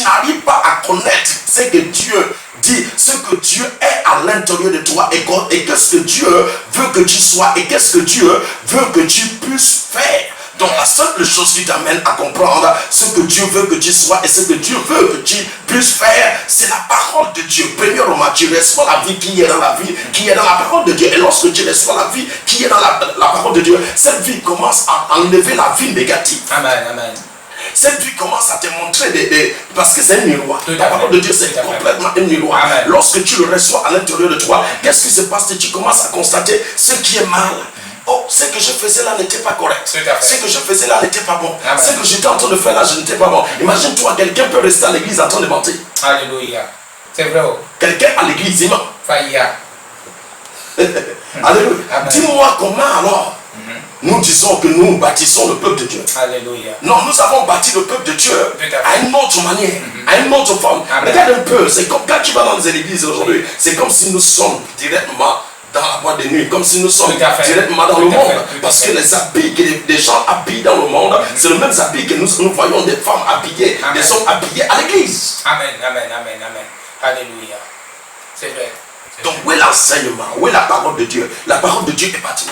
n'arrives pas à connaître ce que Dieu dit, ce que Dieu est à l'intérieur de toi et qu'est-ce que Dieu veut que tu sois et qu'est-ce que Dieu veut que tu puisses faire. Donc simple chose qui t'amène à comprendre ce que Dieu veut que tu sois et ce que Dieu veut que tu puisses faire, c'est la parole de Dieu. Premièrement, tu reçois la vie qui est dans la vie, qui est dans la parole de Dieu. Et lorsque tu reçois la vie qui est dans la parole de Dieu, cette vie commence à enlever la vie négative. Amen, amen. Cette vie commence à te montrer parce que c'est un miroir. La parole de Dieu, c'est complètement un miroir. Amen. Lorsque tu le reçois à l'intérieur de toi, qu'est-ce qui se passe? Tu commences à constater ce qui est mal. Oh, ce que je faisais là n'était pas correct. Ce que je faisais là n'était pas bon. Amen. Ce que j'étais en train de faire là, je n'étais pas bon. Imagine-toi, quelqu'un peut rester à l'église en train de mentir. Alléluia. C'est vrai. Quelqu'un à l'église, il ment. Faillia. Alléluia. Dis-moi comment alors nous disons que nous bâtissons le peuple de Dieu. Alléluia. Non, nous avons bâti le peuple de Dieu à une autre manière, à une autre forme. Amen. Regarde un peu, c'est comme quand tu vas dans les églises aujourd'hui, c'est comme si nous sommes directement dans la boîte de nuit, comme si nous sommes directement dans le monde. Parce que les habits que les gens habillent dans le monde, c'est le même habit que nous voyons des femmes habillées, des hommes habillés à l'église. Amen, amen, amen, amen. Alléluia. C'est vrai. Donc où est l'enseignement? Où est la parole de Dieu? La parole de Dieu est bâtie.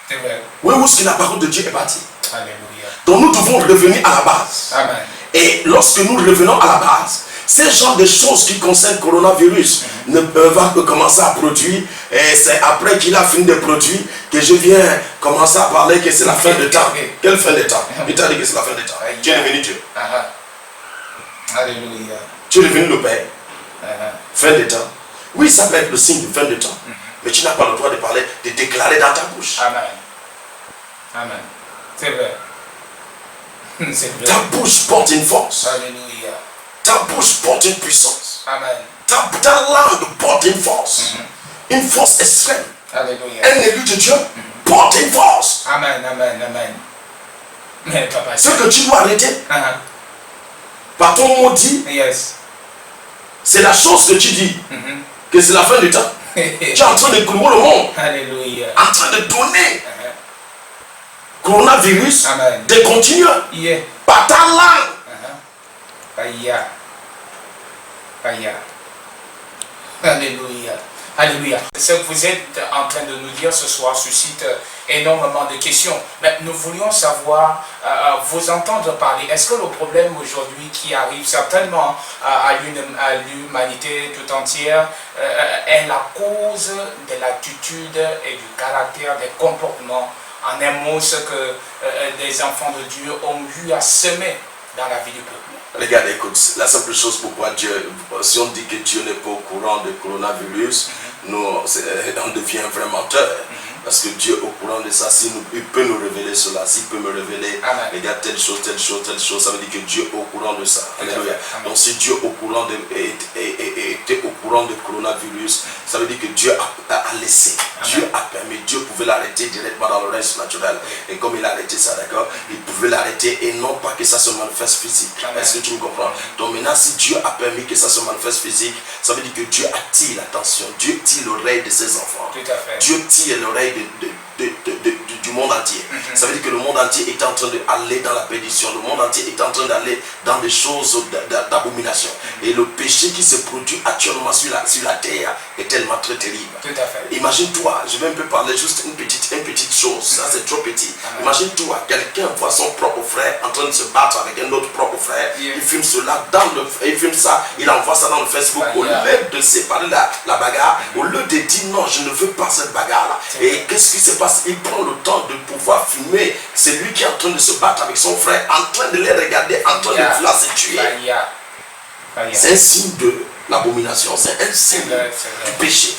C'est vrai. Où est-ce que la parole de Dieu est bâtie? Alléluia. Donc nous devons revenir à la base. Amen. Et lorsque nous revenons à la base, ces genres de choses qui concernent le coronavirus ne peuvent pas commencer à produire. Et c'est après qu'il a fini de produire que je viens commencer à parler que c'est la fin de temps. Quelle fin de temps? Il t'a dit que c'est la fin de temps. Tu es devenu Dieu. Alléluia. Tu es devenu le Père. Fin de temps. Oui, ça peut être le signe de fin de temps. Mais tu n'as pas le droit de parler, de déclarer dans ta bouche. Amen. Amen. C'est vrai. C'est vrai. Ta bouche porte une force. Alléluia. Ta bouche porte une puissance. Amen. Ta langue porte une force. Une force extrême. Alléluia. Un élu de Dieu porte une force. Amen, amen, amen. Mais papa, Ce que tu dois arrêter par ton mot dit, yes. c'est la chose que tu dis, que c'est la fin du temps. Tu es en train de clouer le monde, Alléluia. en train de donner coronavirus, Amen. de continuer Yeah. par ta langue. Faillia. Faillia. Alléluia. Alléluia. Ce que vous êtes en train de nous dire ce soir suscite énormément de questions. Mais nous voulions savoir, vous entendre parler. Est-ce que le problème aujourd'hui qui arrive certainement à l'humanité tout entière est la cause de l'attitude et du caractère, des comportements, en un mot, ce que des enfants de Dieu ont eu à semer dans la vie du peuple? Regarde, écoute, la simple chose pourquoi Dieu, si on dit que Dieu n'est pas au courant du coronavirus, on devient un vrai menteur. Parce que Dieu est au courant de ça, il peut nous révéler cela, s'il peut me révéler, regarde telle chose, ça veut dire que Dieu est au courant de ça. Alléluia. Donc si Dieu est au courant était au courant du coronavirus, ça veut dire que Dieu a laissé, Dieu a permis, Dieu pouvait l'arrêter directement dans le reste naturel. Et comme il a arrêté ça, d'accord, il pouvait l'arrêter et non pas que ça se manifeste physique. Est-ce que tu me comprends? Donc maintenant, si Dieu a permis que ça se manifeste physique, ça veut dire que Dieu attire l'attention, Dieu tire l'oreille de ses enfants. Tout à fait. Dieu tire l'oreille du monde entier. Ça veut dire que le monde entier est en train d'aller dans la perdition. Le monde entier est en train d'aller dans des choses d'abomination. Et le péché qui se produit actuellement sur la terre est tellement très terrible. Tout à fait. Imagine-toi, je vais un peu parler juste une petite chose, ça c'est trop petit. Imagine-toi, quelqu'un voit son propre frère en train de se battre avec un autre propre frère. Il filme cela il filme ça, il envoie ça dans le Facebook. Au lieu de séparer la bagarre, au lieu de dire non, je ne veux pas cette bagarre-là. Et qu'est-ce qui se passe? Il prend le temps de pouvoir filmer celui qui est en train de se battre avec son frère, en train de les regarder, en train de vouloir se tuer. C'est un signe de l'abomination, c'est un signe du péché.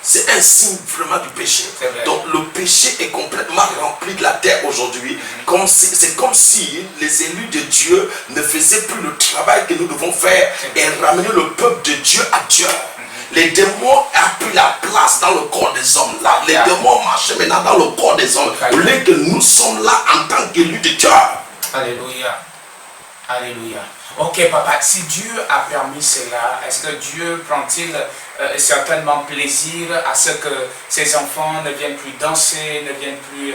C'est un signe vraiment du péché. Donc le péché est complètement rempli de la terre aujourd'hui. C'est comme si les élus de Dieu ne faisaient plus le travail que nous devons faire et ramener le peuple de Dieu à Dieu. Les démons ont pris la place dans le corps des hommes. Là, les démons marchent maintenant dans le corps des hommes. Au lieu que nous sommes là en tant qu'élus de Dieu. Alléluia. Alléluia. Ok, papa, si Dieu a permis cela, est-ce que Dieu prend-il certainement plaisir à ce que ses enfants ne viennent plus danser, ne viennent plus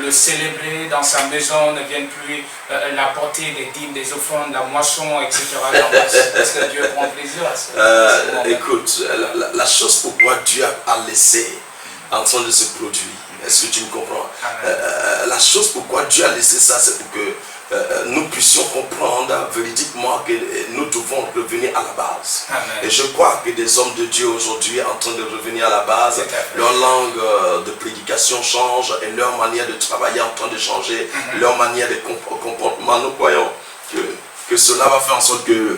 le célébrer dans sa maison, ne viennent plus l'apporter des dîmes, des offrandes, la moisson, etc. Est-ce que Dieu prend plaisir à ça? Écoute, la chose pourquoi Dieu a laissé en train de se produire, est-ce que tu me comprends? La chose pourquoi Dieu a laissé ça, c'est pour que nous puissions comprendre véridiquement que nous devons revenir à la base. Amen. Et je crois que des hommes de Dieu aujourd'hui sont en train de revenir à la base. Leur langue de prédication change et leur manière de travailler est en train de changer, leur manière de comportement. Nous croyons que cela va faire en sorte que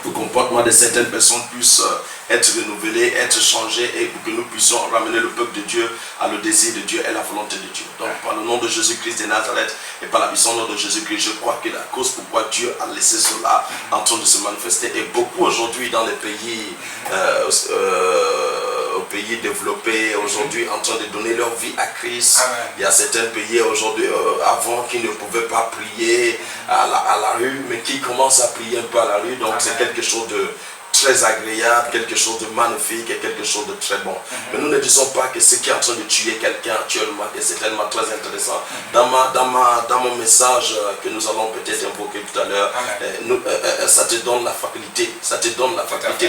le comportement de certaines personnes puisse être renouvelé, être changé, et pour que nous puissions ramener le peuple de Dieu à le désir de Dieu et la volonté de Dieu. Donc par le nom de Jésus-Christ de Nazareth et par la puissance de Jésus-Christ, je crois que la cause pourquoi Dieu a laissé cela en train de se manifester, et beaucoup aujourd'hui dans les pays pays développés aujourd'hui en train de donner leur vie à Christ. Amen. Il y a certains pays aujourd'hui avant qui ne pouvaient pas prier à la rue, mais qui commencent à prier un peu à la rue. Donc c'est quelque chose de très agréable, quelque chose de magnifique et quelque chose de très bon. Mais nous ne disons pas que ce qui est en train de tuer quelqu'un actuellement, et c'est tellement très intéressant. Dans mon message que nous allons peut-être invoquer tout à l'heure, ça te donne la faculté,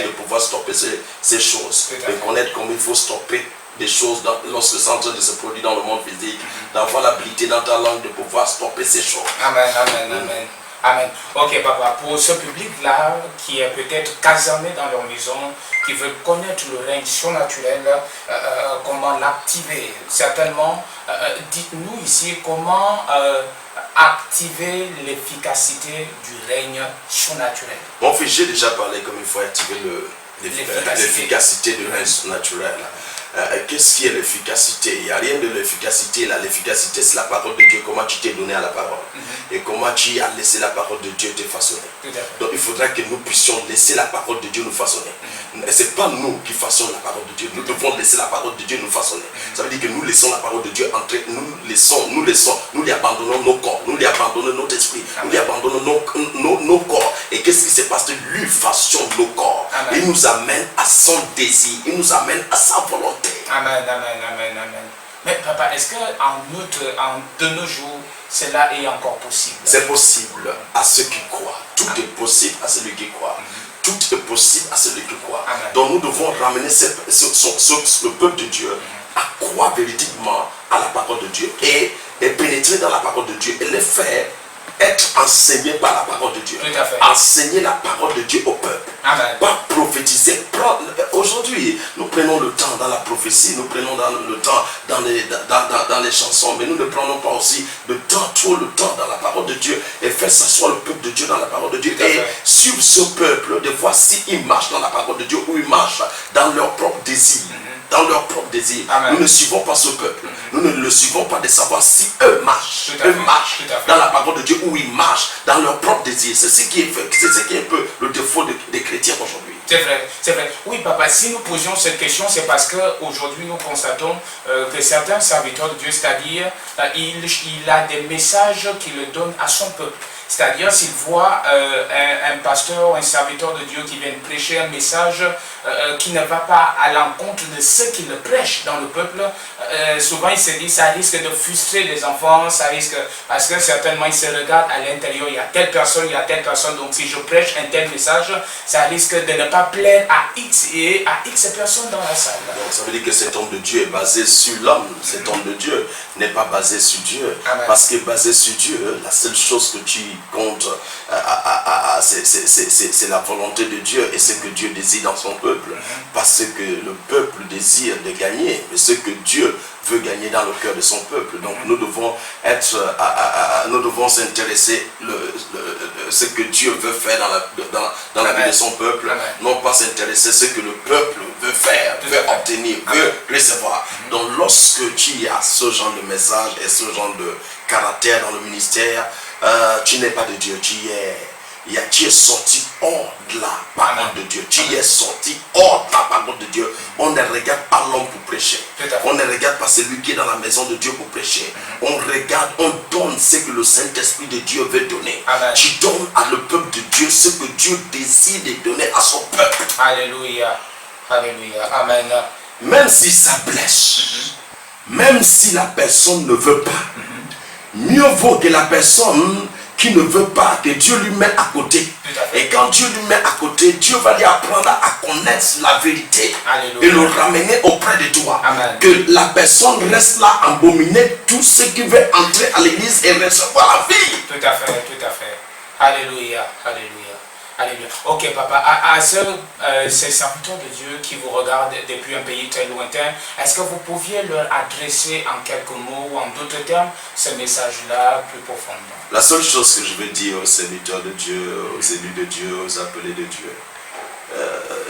de pouvoir stopper ces choses, de connaître comment il faut stopper des choses lorsque c'est en train de se produire dans le monde physique, d'avoir l'habilité dans ta langue de pouvoir stopper ces choses. Amen, amen, amen. Amen. Ok, papa, pour ce public-là qui est peut-être caserné dans leur maison, qui veut connaître le règne surnaturel, comment l'activer? Certainement, dites-nous ici comment activer l'efficacité du règne surnaturel. Mon fils, j'ai déjà parlé comme il faut activer l'efficacité du règne surnaturel. Qu'est-ce qui est l'efficacité? Il n'y a rien de l'efficacité là. L'efficacité, c'est la parole de Dieu. Comment tu t'es donné à la parole et comment tu as laissé la parole de Dieu te façonner. Donc il faudra que nous puissions laisser la parole de Dieu nous façonner. Ce n'est pas nous qui façonnons la parole de Dieu. Nous devons laisser la parole de Dieu nous façonner. Ça veut dire que nous laissons la parole de Dieu entrer. Nous lui abandonnons nos corps. Nous lui abandonnons notre esprit. Nous lui abandonnons nos corps. Et qu'est-ce qui se passe? Lui façonne nos corps. Amen. Il nous amène à son désir. Il nous amène à sa volonté. Amen, amen, amen, amen. Mais papa, est-ce de nos jours, cela est encore possible? C'est possible à ceux qui croient. Tout est possible à celui qui croit. Tout est possible à celui qui croit. Amen. Donc nous devons ramener le peuple de Dieu à croire véritablement à la parole de Dieu et pénétrer dans la parole de Dieu et les faire être enseigné par la parole de Dieu. Enseigner la parole de Dieu au peuple. Amen. Pas prophétiser. Aujourd'hui, nous prenons le temps dans la prophétie, nous prenons le temps dans les chansons, mais nous ne prenons pas aussi trop le temps dans la parole de Dieu et faire s'asseoir le peuple de Dieu dans la parole de Dieu et suivre ce peuple de voir s'ils marchent dans la parole de Dieu ou ils marchent dans leur propre désir. Dans leur propre désir. Amen. Nous ne suivons pas ce peuple. Nous ne le suivons pas de savoir si eux marchent dans la parole de Dieu ou ils marchent dans leur propre désir. C'est ce qui est un peu le défaut des chrétiens aujourd'hui. C'est vrai, c'est vrai. Oui, papa, si nous posions cette question, c'est parce qu'aujourd'hui nous constatons que certains serviteurs de Dieu, c'est-à-dire, il a des messages qu'il donne à son peuple. C'est-à-dire, s'il voit un pasteur ou un serviteur de Dieu qui vient prêcher un message qui ne va pas à l'encontre de ce qu'il prêche dans le peuple, souvent il se dit ça risque de frustrer les enfants, ça risque, parce que certainement ils se regardent à l'intérieur, il y a telle personne, donc si je prêche un tel message, ça risque de ne pas plaire à X et à X personnes dans la salle. Donc ça veut dire que cet homme de Dieu est basé sur l'homme, cet homme de Dieu n'est pas basé sur Dieu. Amen. Parce que basé sur Dieu, la seule chose que tu comptes, c'est la volonté de Dieu et ce que Dieu désire dans son peuple. Parce que le peuple désire de gagner, mais ce que Dieu veut gagner dans le cœur de son peuple. Donc nous devons s'intéresser ce que Dieu veut faire dans la vie de son peuple. Amen. Non pas s'intéresser à ce que le peuple veut faire, veut obtenir, veut recevoir. Donc lorsque tu as ce genre de message et ce genre de caractère dans le ministère, tu n'es pas de Dieu, tu es sorti hors de la parole de Dieu. Tu es sorti hors de la parole de Dieu. On ne regarde pas l'homme pour prêcher. On ne regarde pas celui qui est dans la maison de Dieu pour prêcher. On regarde, on donne ce que le Saint-Esprit de Dieu veut donner. Amen. Tu donnes à le peuple de Dieu ce que Dieu désire de donner à son peuple. Alléluia. Alléluia. Amen. Même si ça blesse, même si la personne ne veut pas, mieux vaut que la personne qui ne veut pas, que Dieu lui met à côté. Et quand Dieu lui met à côté, Dieu va lui apprendre à connaître la vérité. Alléluia. Et le ramener auprès de toi. Amen. Que la personne reste là, abominer tout ce qui veut entrer à l'église et recevoir la vie. Tout à fait, tout à fait. Alléluia, alléluia. Alléluia. Ok, papa, à ces serviteurs de Dieu qui vous regardent depuis un pays très lointain, est-ce que vous pouviez leur adresser en quelques mots ou en d'autres termes ce message-là plus profondément? La seule chose que je veux dire aux serviteurs de Dieu, aux élus de Dieu, aux appelés de Dieu,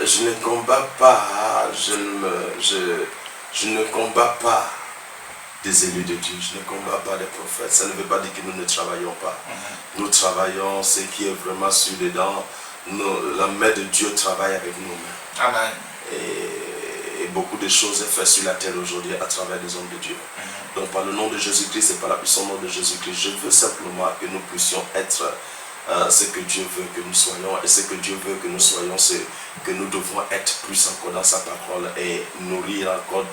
je ne combats pas, je ne combats pas des élus de Dieu, je ne combats pas des prophètes. Ça ne veut pas dire que nous ne travaillons pas. Nous travaillons, ce qui est vraiment sur dedans, la main de Dieu travaille avec nos mains. Amen. Et beaucoup de choses sont faites sur la terre aujourd'hui à travers les hommes de Dieu. Donc par le nom de Jésus-Christ et par la puissance nom de Jésus-Christ, je veux simplement que nous puissions être ce que Dieu veut que nous soyons, et ce que Dieu veut que nous soyons, c'est que nous devons être plus encore dans sa parole et nourrir encore,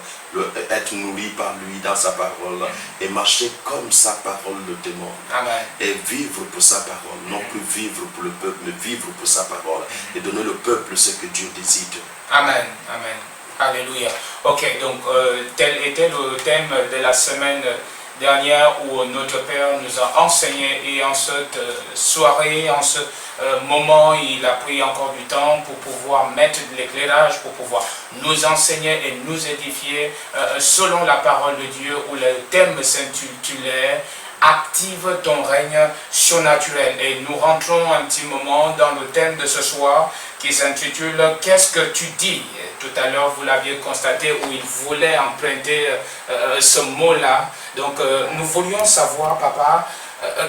être nourris par lui dans sa parole et marcher comme sa parole le demande. Amen. Et vivre pour sa parole, non plus vivre pour le peuple, mais vivre pour sa parole et donner au peuple ce que Dieu désire. Amen. Amen. Alléluia. Ok, donc tel était le thème de la semaine dernière où notre Père nous a enseigné, et en cette soirée, en ce moment, il a pris encore du temps pour pouvoir mettre de l'éclairage, pour pouvoir nous enseigner et nous édifier selon la parole de Dieu, où le thème s'intitulait « Active ton règne surnaturel ». Et nous rentrons un petit moment dans le thème de ce soir qui s'intitule « Qu'est-ce que tu dis ?» Tout à l'heure, vous l'aviez constaté, où il voulait emprunter ce mot-là. Donc, nous voulions savoir, papa,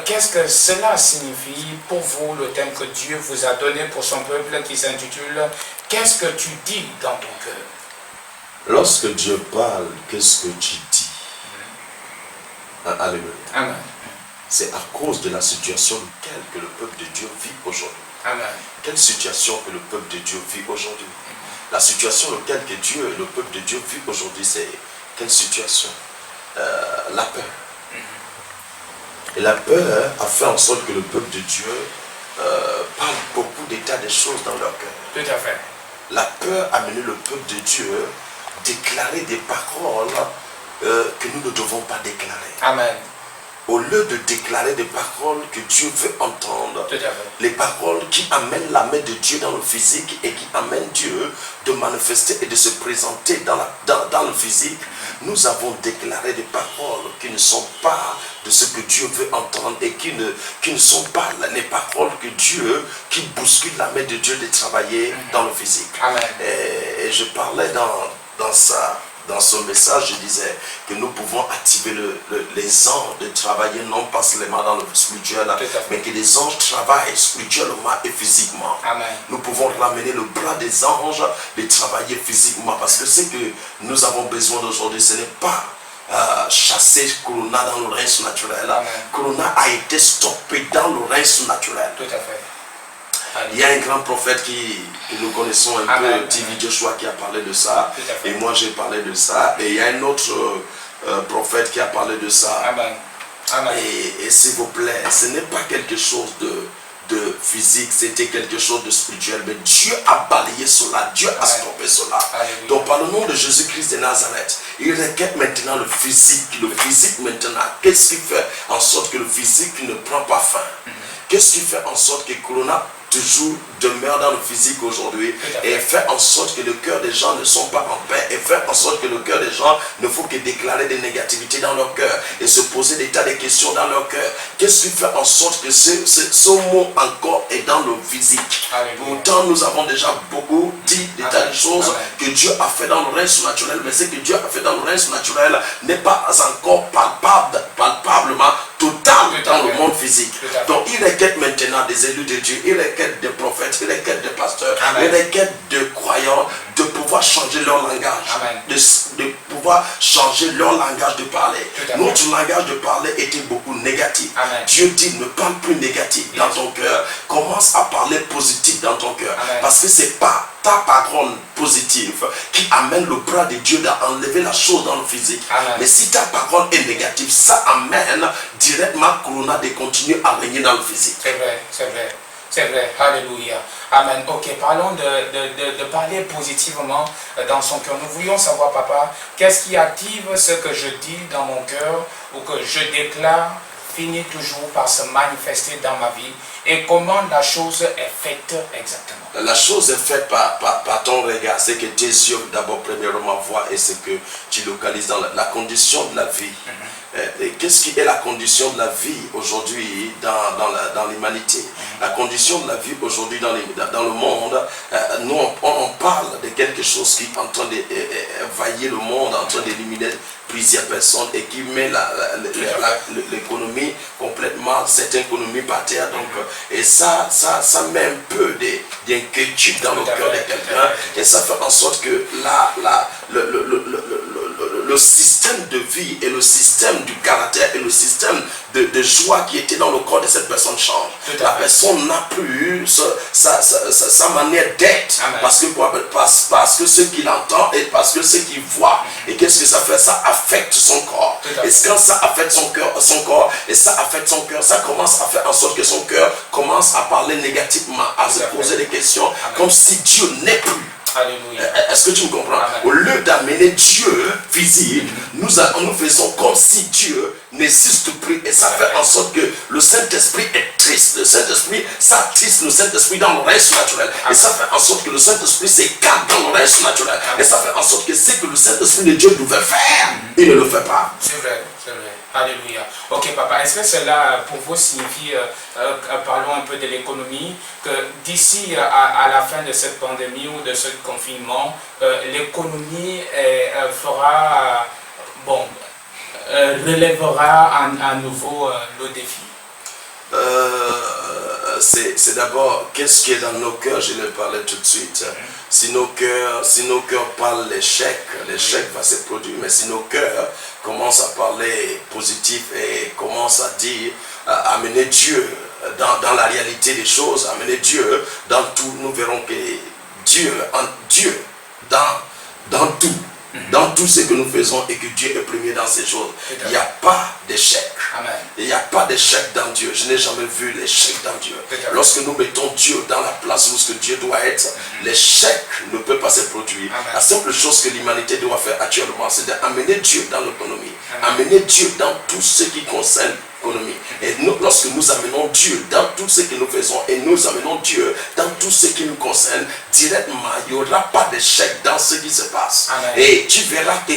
qu'est-ce que cela signifie pour vous, le thème que Dieu vous a donné pour son peuple qui s'intitule « Qu'est-ce que tu dis dans ton cœur ?» Lorsque Dieu parle, qu'est-ce que tu dis? Alléluia. Amen. C'est à cause de la situation laquelle que le peuple de Dieu vit aujourd'hui. Amen. Quelle situation que le peuple de Dieu vit aujourd'hui? La situation laquelle que le peuple de Dieu vit aujourd'hui, c'est quelle situation? La peur. Et la peur a fait en sorte que le peuple de Dieu parle beaucoup d'états de choses dans leur cœur. Tout à fait. La peur a mené le peuple de Dieu à déclarer des paroles que nous ne devons pas déclarer. Amen. Au lieu de déclarer des paroles que Dieu veut entendre, Tout à fait. les paroles qui amènent la main de Dieu dans le physique et qui amènent Dieu de manifester et de se présenter dans le physique, nous avons déclaré des paroles qui ne sont pas de ce que Dieu veut entendre et qui ne sont pas les paroles que Dieu, qui bousculent la main de Dieu de travailler dans le physique. Amen. Et je parlais dans ce message, je disais que nous pouvons activer les anges de travailler non pas seulement dans le spirituel, mais que les anges travaillent spirituellement et physiquement. Amen. Nous pouvons ramener le bras des anges de travailler physiquement, parce que ce que nous avons besoin d'aujourd'hui, ce n'est pas chasser Corona dans le règne naturel. Corona a été stoppé dans le règne naturel. Tout à fait. Il y a un grand prophète que nous connaissons un peu, TV Joshua, qui a parlé de ça. Et moi j'ai parlé de ça. Et il y a un autre prophète qui a parlé de ça. Amen. Amen. Et s'il vous plaît, ce n'est pas quelque chose de physique, c'était quelque chose de spirituel. Mais Dieu a balayé cela, Dieu a stoppé cela. Alléluia. Donc par le nom de Jésus-Christ de Nazareth, il requiert maintenant le physique. Le physique maintenant, qu'est-ce qui fait en sorte que le physique ne prend pas fin? Qu'est-ce qui fait en sorte que Corona toujours demeure dans le physique aujourd'hui et fait en sorte que le cœur des gens ne sont pas en paix et fait en sorte que le cœur des gens ne faut que déclarer des négativités dans leur cœur et se poser des tas de questions dans leur cœur? Qu'est-ce qui fait en sorte que ce mot encore est dans le physique? Pourtant nous avons déjà beaucoup dit des tas de choses que Dieu a fait dans le règne surnaturel, mais ce que Dieu a fait dans le règne surnaturel n'est pas encore palpablement total dans le monde physique. Donc il requiert maintenant des élus de Dieu, il requiert des prophètes, il requiert des pasteurs, il requiert des croyants de pouvoir changer leur langage, de pouvoir pas changer leur langage de parler. Notre langage de parler était beaucoup négatif. Amen. Dieu dit, ne parle plus négatif dans ton cœur. Commence à parler positif dans ton cœur. Parce que c'est pas ta parole positive qui amène le bras de Dieu d'enlever la chose dans le physique. Amen. Mais si ta parole est négative, ça amène directement Corona de continuer à régner dans le physique. C'est vrai, c'est vrai. C'est vrai, alléluia. Amen. Ok, parlons de parler positivement dans son cœur. Nous voulions savoir, papa, qu'est-ce qui active ce que je dis dans mon cœur ou que je déclare finit toujours par se manifester dans ma vie et comment la chose est faite exactement. La chose est faite par ton regard, c'est que tes yeux d'abord premièrement voient et c'est que tu localises dans la condition de la vie. Qu'est-ce qui est la condition de la vie aujourd'hui dans l'humanité? La condition de la vie aujourd'hui dans le monde, nous on parle de quelque chose qui est en train d'évailler le monde, en train d'éliminer plusieurs personnes et qui met l'économie complètement, cette économie par terre. Donc, et ça met un peu d'inquiétude dans le cœur de quelqu'un et ça fait en sorte que le système de vie et le système du caractère et le système de joie qui était dans le corps de cette personne change. La personne n'a plus sa manière d'être parce que ce qu'il entend et parce que ce qu'il voit. Et qu'est-ce que ça fait? Ça affecte son corps. Et quand ça affecte son corps et ça affecte son cœur, ça commence à faire en sorte que son cœur commence à parler négativement, à se poser des questions comme si Dieu n'est plus. Est-ce que tu me comprends? Amen. Au lieu d'amener Dieu physique, nous faisons comme si Dieu n'existe plus et ça fait en sorte que le Saint-Esprit est triste. Le Saint-Esprit, ça attriste le Saint-Esprit dans le reste naturel. Et ça fait en sorte que le Saint-Esprit s'écarte dans le reste naturel. Et ça fait en sorte que ce que le Saint-Esprit de Dieu devait faire, il ne le fait pas. C'est vrai, c'est vrai. Alléluia. Ok, papa, est-ce que cela pour vous signifie, parlons un peu de l'économie, que d'ici à la fin de cette pandémie ou de ce confinement, l'économie fera, relèvera à nouveau le défi? C'est d'abord qu'est-ce qui est dans nos cœurs, je le parlais tout de suite. Si nos cœurs parlent l'échec va se produire, mais si nos cœurs commencent à parler positif et commencent à dire, à amener Dieu dans la réalité des choses, amener Dieu dans tout, nous verrons que Dieu dans tout. Dans tout ce que nous faisons et que Dieu est premier dans ces choses, il n'y a pas d'échec. Il n'y a pas d'échec dans Dieu. Je n'ai jamais vu l'échec dans Dieu. Lorsque nous mettons Dieu dans la place où ce que Dieu doit être, l'échec ne peut pas se produire. La simple chose que l'humanité doit faire actuellement, c'est d'amener Dieu dans l'économie, amener Dieu dans tout ce qui concerne l'économie. Et nous, lorsque nous amenons Dieu dans tout ce que nous faisons et nous amenons Dieu dans tout ce qui nous concerne, directement, il n'y aura pas d'échec dans ce qui se passe. Et tu verras que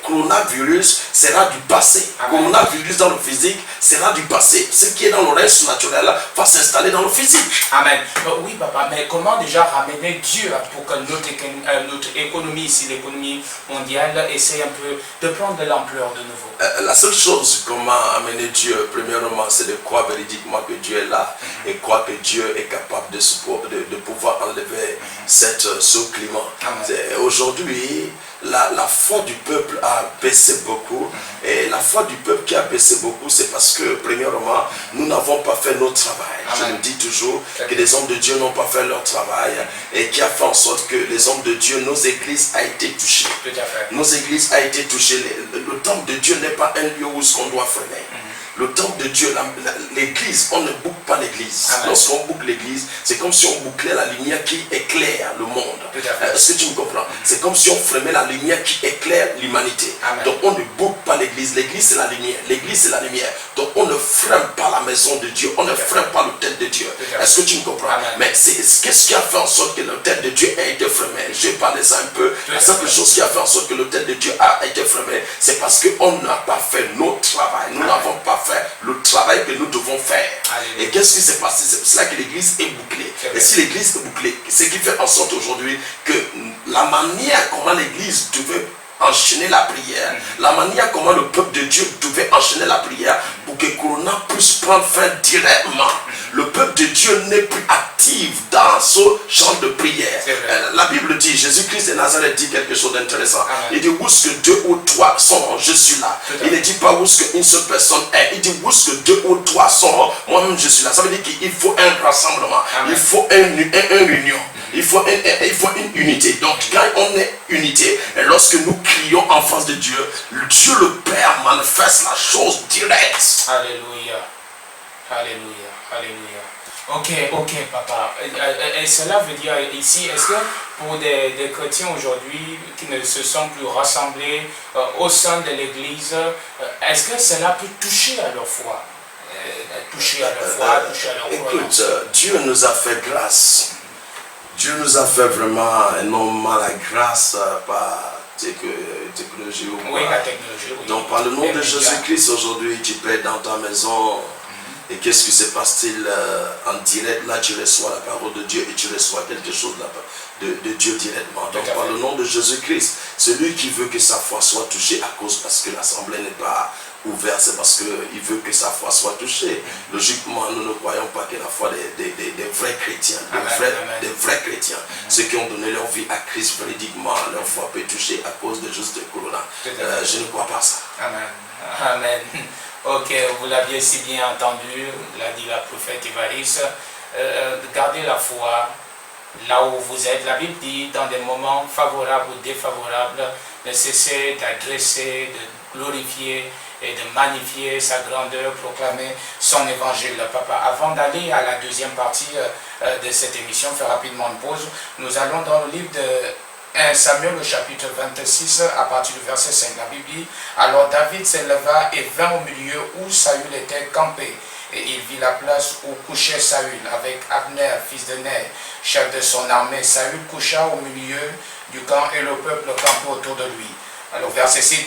coronavirus sera du passé. Coronavirus dans le physique sera du passé. Ce qui est dans le reste naturel va s'installer dans le physique. Amen. Oui, papa, mais comment déjà ramener Dieu pour que notre économie ici, l'économie mondiale, essaie un peu de prendre de l'ampleur de nouveau? La seule chose, comment amener Dieu, premièrement, c'est de croire véridiquement que Dieu est là et croire que Dieu est capable de pouvoir enlever ce climat. Aujourd'hui, la foi du peuple a baissé beaucoup et la foi du peuple qui a baissé beaucoup, c'est parce que, premièrement, nous n'avons pas fait notre travail. Je me dis toujours que les hommes de Dieu n'ont pas fait leur travail et qui a fait en sorte que les hommes de Dieu, nos églises a été touchées. Nos églises a été touchées. Le temple de Dieu n'est pas un lieu où on doit freiner. Le temple de Dieu, l'église, on ne boucle pas l'église. Lorsqu'on boucle l'église, c'est comme si on bouclait la lumière qui éclaire le monde. Est-ce que tu me comprends? C'est comme si on fermait la lumière qui éclaire l'humanité. Donc on ne boucle pas l'église. L'église c'est la lumière. L'église c'est la lumière. Donc on ne freine pas la maison de Dieu. On ne freine pas l'autel de Dieu. Est-ce que tu me comprends? Mais qu'est-ce qui a fait en sorte que l'autel de Dieu a été fermé? Je vais parler ça un peu. La simple chose qui a fait en sorte que l'autel de Dieu a été fermé, c'est parce qu'on n'a pas fait notre travail. Nous n'avons pas fait le travail que nous devons faire. Et qu'est-ce qui s'est passé? C'est pour cela que l'église est bouclée. Et si l'église est bouclée, ce qui fait en sorte aujourd'hui que la manière comment l'église devait enchaîner la prière, la manière comment le peuple de Dieu devait enchaîner la prière pour que Corona puisse prendre fin directement. le peuple de Dieu n'est plus actif dans ce champ de prière. La Bible dit, Jésus-Christ de Nazareth dit quelque chose d'intéressant. Il dit, où est-ce que 2 ou 3 sont, je suis là. Il ne dit pas où est-ce qu'une seule personne est. Il dit, où est-ce que 2 ou 3 sont, moi-même je suis là. Ça veut dire qu'il faut un rassemblement. Il faut une réunion. Il faut une unité. Donc quand on est unité, et lorsque nous crions en face de Dieu, Dieu le Père manifeste la chose directe. Alléluia. Alléluia. Alléluia. Ok, papa. Et cela veut dire ici, est-ce que pour des chrétiens aujourd'hui qui ne se sont plus rassemblés au sein de l'église, est-ce que cela peut toucher à leur foi? Toucher à leur foi, toucher à leur foi. Écoute, Dieu nous a fait grâce. Dieu nous a fait vraiment énormément la grâce par technologie ou quoi. Oui, la technologie, oui. Donc par le nom de Jésus-Christ, aujourd'hui, tu peux être dans ta maison. Et qu'est-ce qui se passe-t-il en direct? Là, tu reçois la parole de Dieu et tu reçois quelque chose de Dieu directement. Donc par le nom de Jésus-Christ, celui qui veut que sa foi soit touchée à cause parce que l'assemblée n'est pas ouverte, c'est parce qu'il veut que sa foi soit touchée. Logiquement, nous ne croyons pas que la foi des vrais chrétiens, des vrais chrétiens, ceux qui ont donné leur vie à Christ véridiquement, leur foi peut toucher à cause de juste le corona. Je ne crois pas ça. Amen. Ok, vous l'aviez si bien entendu, l'a dit la prophète Évariste, gardez la foi là où vous êtes. La Bible dit, dans des moments favorables ou défavorables, ne cessez d'adresser, de glorifier et de magnifier sa grandeur, proclamer son évangile. Papa, avant d'aller à la deuxième partie de cette émission, faire rapidement une pause, nous allons dans le livre de 1 Samuel au chapitre 26 à partir du verset 5. La Bible dit, alors David s'éleva et vint au milieu où Saül était campé. Et il vit la place où couchait Saül avec Abner, fils de Ner, chef de son armée. Saül coucha au milieu du camp et le peuple campait autour de lui. Alors verset 6,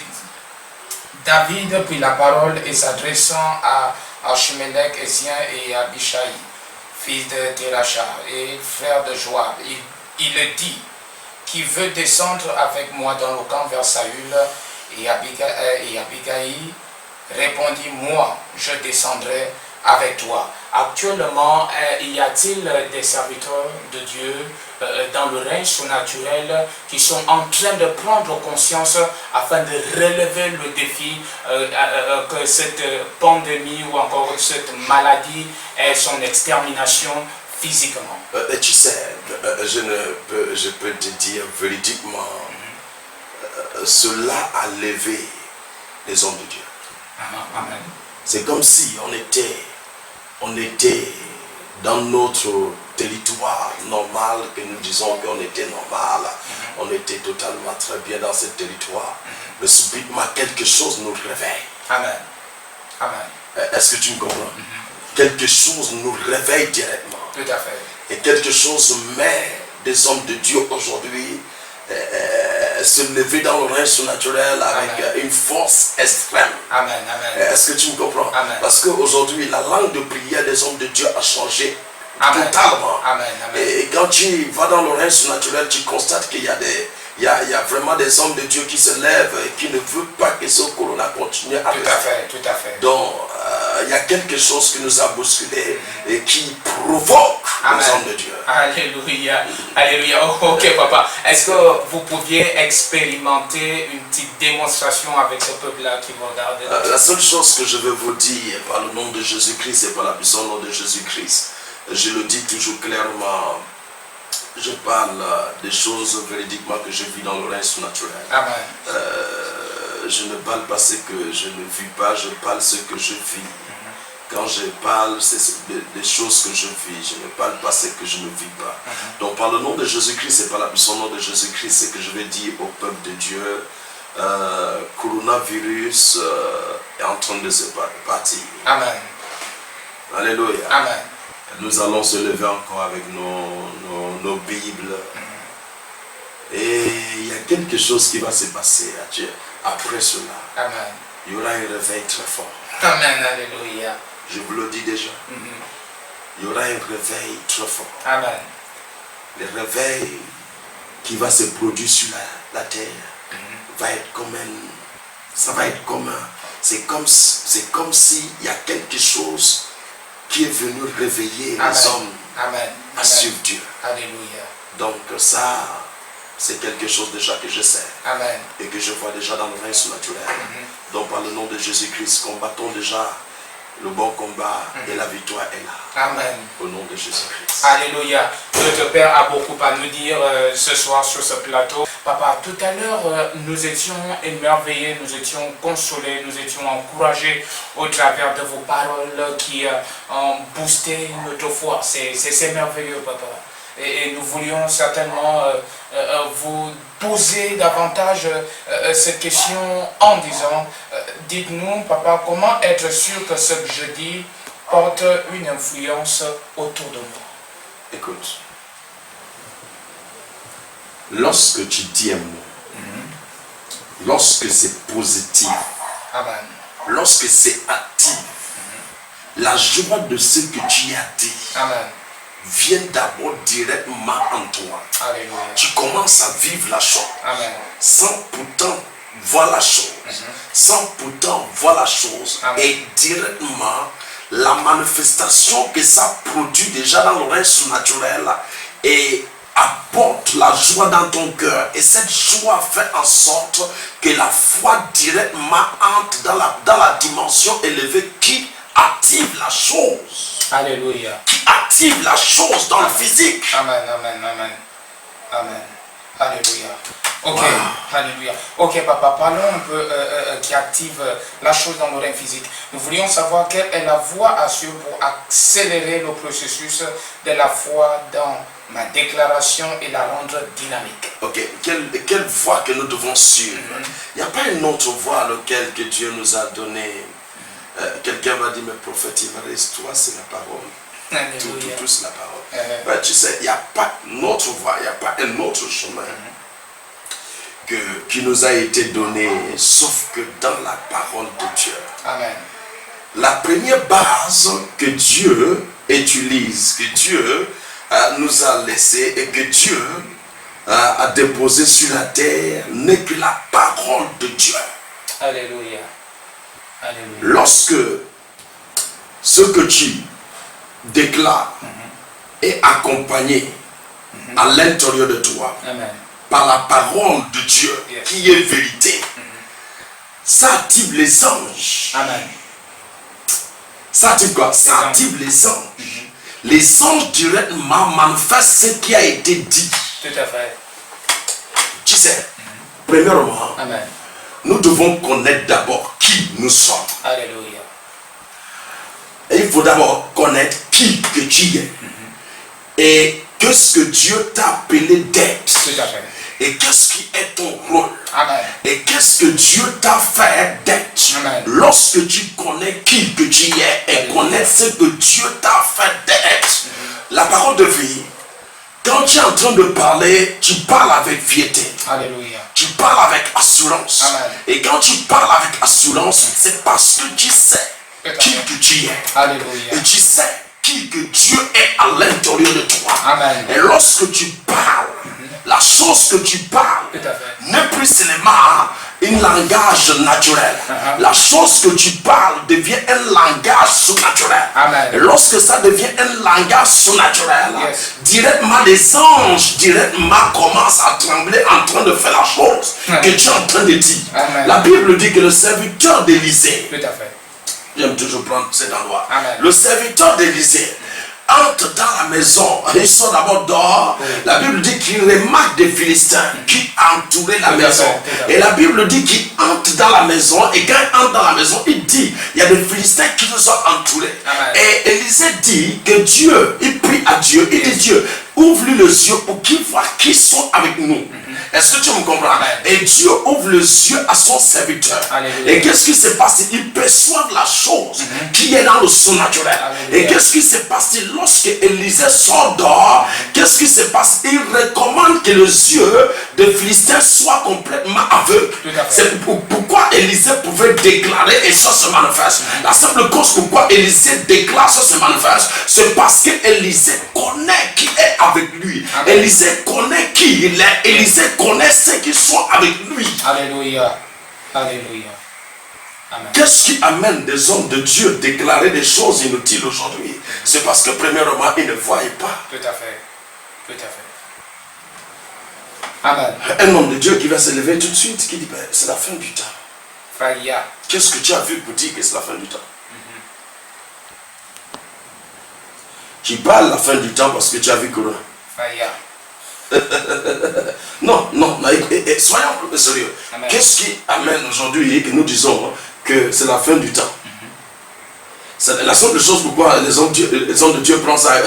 David prit la parole et s'adressant à Achimélec, Essien et Abishai, fils de Téracha et frère de Joab, il dit, qui veut descendre avec moi dans le camp vers Saül? Et Abigail répondit, moi, je descendrai avec toi. Actuellement, y a-t-il des serviteurs de Dieu dans le règne surnaturel qui sont en train de prendre conscience afin de relever le défi que cette pandémie ou encore cette maladie ait son extermination physiquement? Tu sais, je peux te dire véridiquement, cela a levé les hommes de Dieu. Amen. C'est comme si on était dans notre territoire normal, que nous disons qu'on était normal, on était totalement très bien dans ce territoire. Mais subitement, quelque chose nous réveille. Amen. Est-ce que tu me comprends? Quelque chose nous réveille directement. Tout à fait. Et quelque chose met des hommes de Dieu aujourd'hui se lever dans le règne surnaturel avec une force extrême. Amen. Est-ce que tu me comprends? Amen. Parce qu'aujourd'hui, la langue de prière des hommes de Dieu a changé Amen. totalement. Amen. Et quand tu vas dans le règne surnaturel, tu constates qu'il y a vraiment des hommes de Dieu qui se lèvent et qui ne veulent pas que ce corona continue à Tout à fait. Donc, il y a quelque chose qui nous a bousculé et qui provoque les hommes de Dieu. Alléluia. Ok, papa. Est-ce que vous pouviez expérimenter une petite démonstration avec ce peuple-là qui vous regarde? La seule chose que je veux vous dire par le nom de Jésus-Christ et par la puissance nom de Jésus-Christ, je le dis toujours clairement, je parle des choses véridiquement que je vis dans le règne surnaturel. Amen. Je ne parle pas ce que je ne vis pas, je parle ce que je vis. Quand je parle des choses que je vis, je ne parle pas ce que je ne vis pas. Donc par le nom de Jésus-Christ et par la puissance nom de Jésus-Christ, ce que je vais dire au peuple de Dieu, coronavirus est en train de se partir. Amen. Alléluia. Amen. Nous allons se lever encore avec nos Bibles. Et il y a quelque chose qui va se passer à Dieu. Après cela, Amen. il y aura un réveil très fort. Amen. Alléluia. Je vous le dis déjà. Il y aura un réveil très fort. Amen. Le réveil qui va se produire sur la terre va être comme c'est comme s'il y a quelque chose qui est venu réveiller Amen. les hommes Amen. à suivre Dieu. Alléluia. Donc ça, c'est quelque chose déjà que je sais Amen. et que je vois déjà dans le règne surnaturel. Donc par le nom de Jésus-Christ, combattons déjà le bon combat et la victoire est là. Amen. Au nom de Jésus-Christ. Alléluia. Notre Père a beaucoup à nous dire ce soir sur ce plateau. Papa, tout à l'heure, nous étions émerveillés, nous étions consolés, nous étions encouragés au travers de vos paroles qui ont boosté notre foi. C'est merveilleux, Papa. Et nous voulions certainement vous poser davantage cette question en disant, dites-nous, Papa, comment être sûr que ce que je dis porte une influence autour de moi? Écoute, lorsque tu dis un mot, lorsque c'est positif, Amen. lorsque c'est actif, la joie de ce que tu as dit Amen. vient d'abord directement en toi. Alléluia. Tu commences à vivre la chose Amen. sans pourtant voir la chose, sans pourtant voir la chose. Amen. Et directement, la manifestation que ça produit déjà dans le règne surnaturel et apporte la joie dans ton cœur. Et cette joie fait en sorte que la foi directement entre dans la dimension élevée qui active la chose. Alléluia. Qui active la chose dans le physique. Amen, amen, amen. Amen. Alléluia. Ok, Wow. alléluia. Ok, papa, parlons un peu qui active la chose dans le règne physique. Nous voulions savoir quelle est la voie à suivre pour accélérer le processus de la foi dans ma déclaration et la rendre dynamique. Ok, quelle voie que nous devons suivre? Il n'y a pas une autre voie à laquelle que Dieu nous a donné. Quelqu'un m'a dit, mais prophète Ivaris, toi c'est la parole. Alléluia. Tout c'est la parole. Ben, tu sais, il n'y a pas une autre voie, il n'y a pas un autre chemin qui nous a été donné, sauf que dans la parole de Dieu. Amen. La première base que Dieu utilise, que Dieu nous a laissé et que Dieu a déposé sur la terre n'est que la parole de Dieu. Alléluia. Alléluia. Lorsque ce que tu déclares est accompagné à l'intérieur de toi Amen. par la parole de Dieu Yes. qui est vérité, ça active les anges. Amen. Ça active quoi? Ça active les anges. Les anges directement manifestent ce qui a été dit. Tout à fait. Tu sais, premièrement, Amen. nous devons connaître d'abord qui nous sommes. Alléluia. Et il faut d'abord connaître qui que tu es. Et qu'est-ce que Dieu t'a appelé d'être. Tout à fait. Et qu'est-ce qui est ton rôle. Amen. Et qu'est-ce que Dieu t'a fait d'être. Amen. Lorsque tu connais qui que tu es et connais ce que Dieu t'a fait d'être, la parole de vie, quand tu es en train de parler, tu parles avec fierté. Alléluia. Tu parles avec assurance. Amen. Et quand tu parles avec assurance, c'est parce que tu sais qui que tu es. Alléluia. Et tu sais qui que Dieu est à l'intérieur de toi. Amen. Et lorsque tu parles, la chose que tu parles Tout à fait. n'est plus seulement un langage naturel. La chose que tu parles devient un langage surnaturel. Amen. Et lorsque ça devient un langage surnaturel, Yes. directement les anges directement commencent à trembler en train de faire la chose que tu es en train de dire. Amen. La Bible dit que le serviteur d'Élisée, Tout à fait. j'aime toujours prendre cet endroit, Amen. le serviteur d'Élisée entre dans la maison, il sort d'abord dehors. La Bible dit qu'il remarque des Philistins qui entouraient la maison. Et la Bible dit qu'il entre dans la maison, et quand il entre dans la maison, il dit, il y a des Philistins qui nous ont entourés. Amen. Et Élisée dit que Dieu, il prie à Dieu, il dit Dieu, ouvre-lui les yeux pour qu'il voit qui sont avec nous. Est-ce que tu me comprends? Amen. Et Dieu ouvre les yeux à son serviteur. Alléluia. Et qu'est-ce qui se passe? Il perçoit la chose qui est dans le surnaturel. Alléluia. Et qu'est-ce qui se passe lorsque Élisée sort dehors? Qu'est-ce qui se passe? Il recommande que les yeux des Philistins soient complètement aveugles. Tout à fait. C'est pourquoi Élisée pouvait déclarer et ça se manifeste. La simple cause pourquoi Élisée déclare ça se manifeste, c'est parce que Élisée connaît qui est avec lui. Amen. Élisée connaît qui il est. Élisée connaît ceux qui sont avec lui. Alléluia. Alléluia. Qu'est-ce qui amène des hommes de Dieu déclarer des choses inutiles aujourd'hui? C'est parce que premièrement, ils ne voyaient pas. Tout à fait. Tout à fait. Amen. Un homme de Dieu qui va se lever tout de suite, qui dit, ben, c'est la fin du temps. Faya. Qu'est-ce que tu as vu pour dire que c'est la fin du temps? Tu parles la fin du temps parce que tu as vu Corona. Faya. Non, soyons un peu sérieux. Qu'est-ce qui amène aujourd'hui que nous disons que c'est la fin du temps? C'est la seule chose pourquoi les hommes de Dieu prennent ça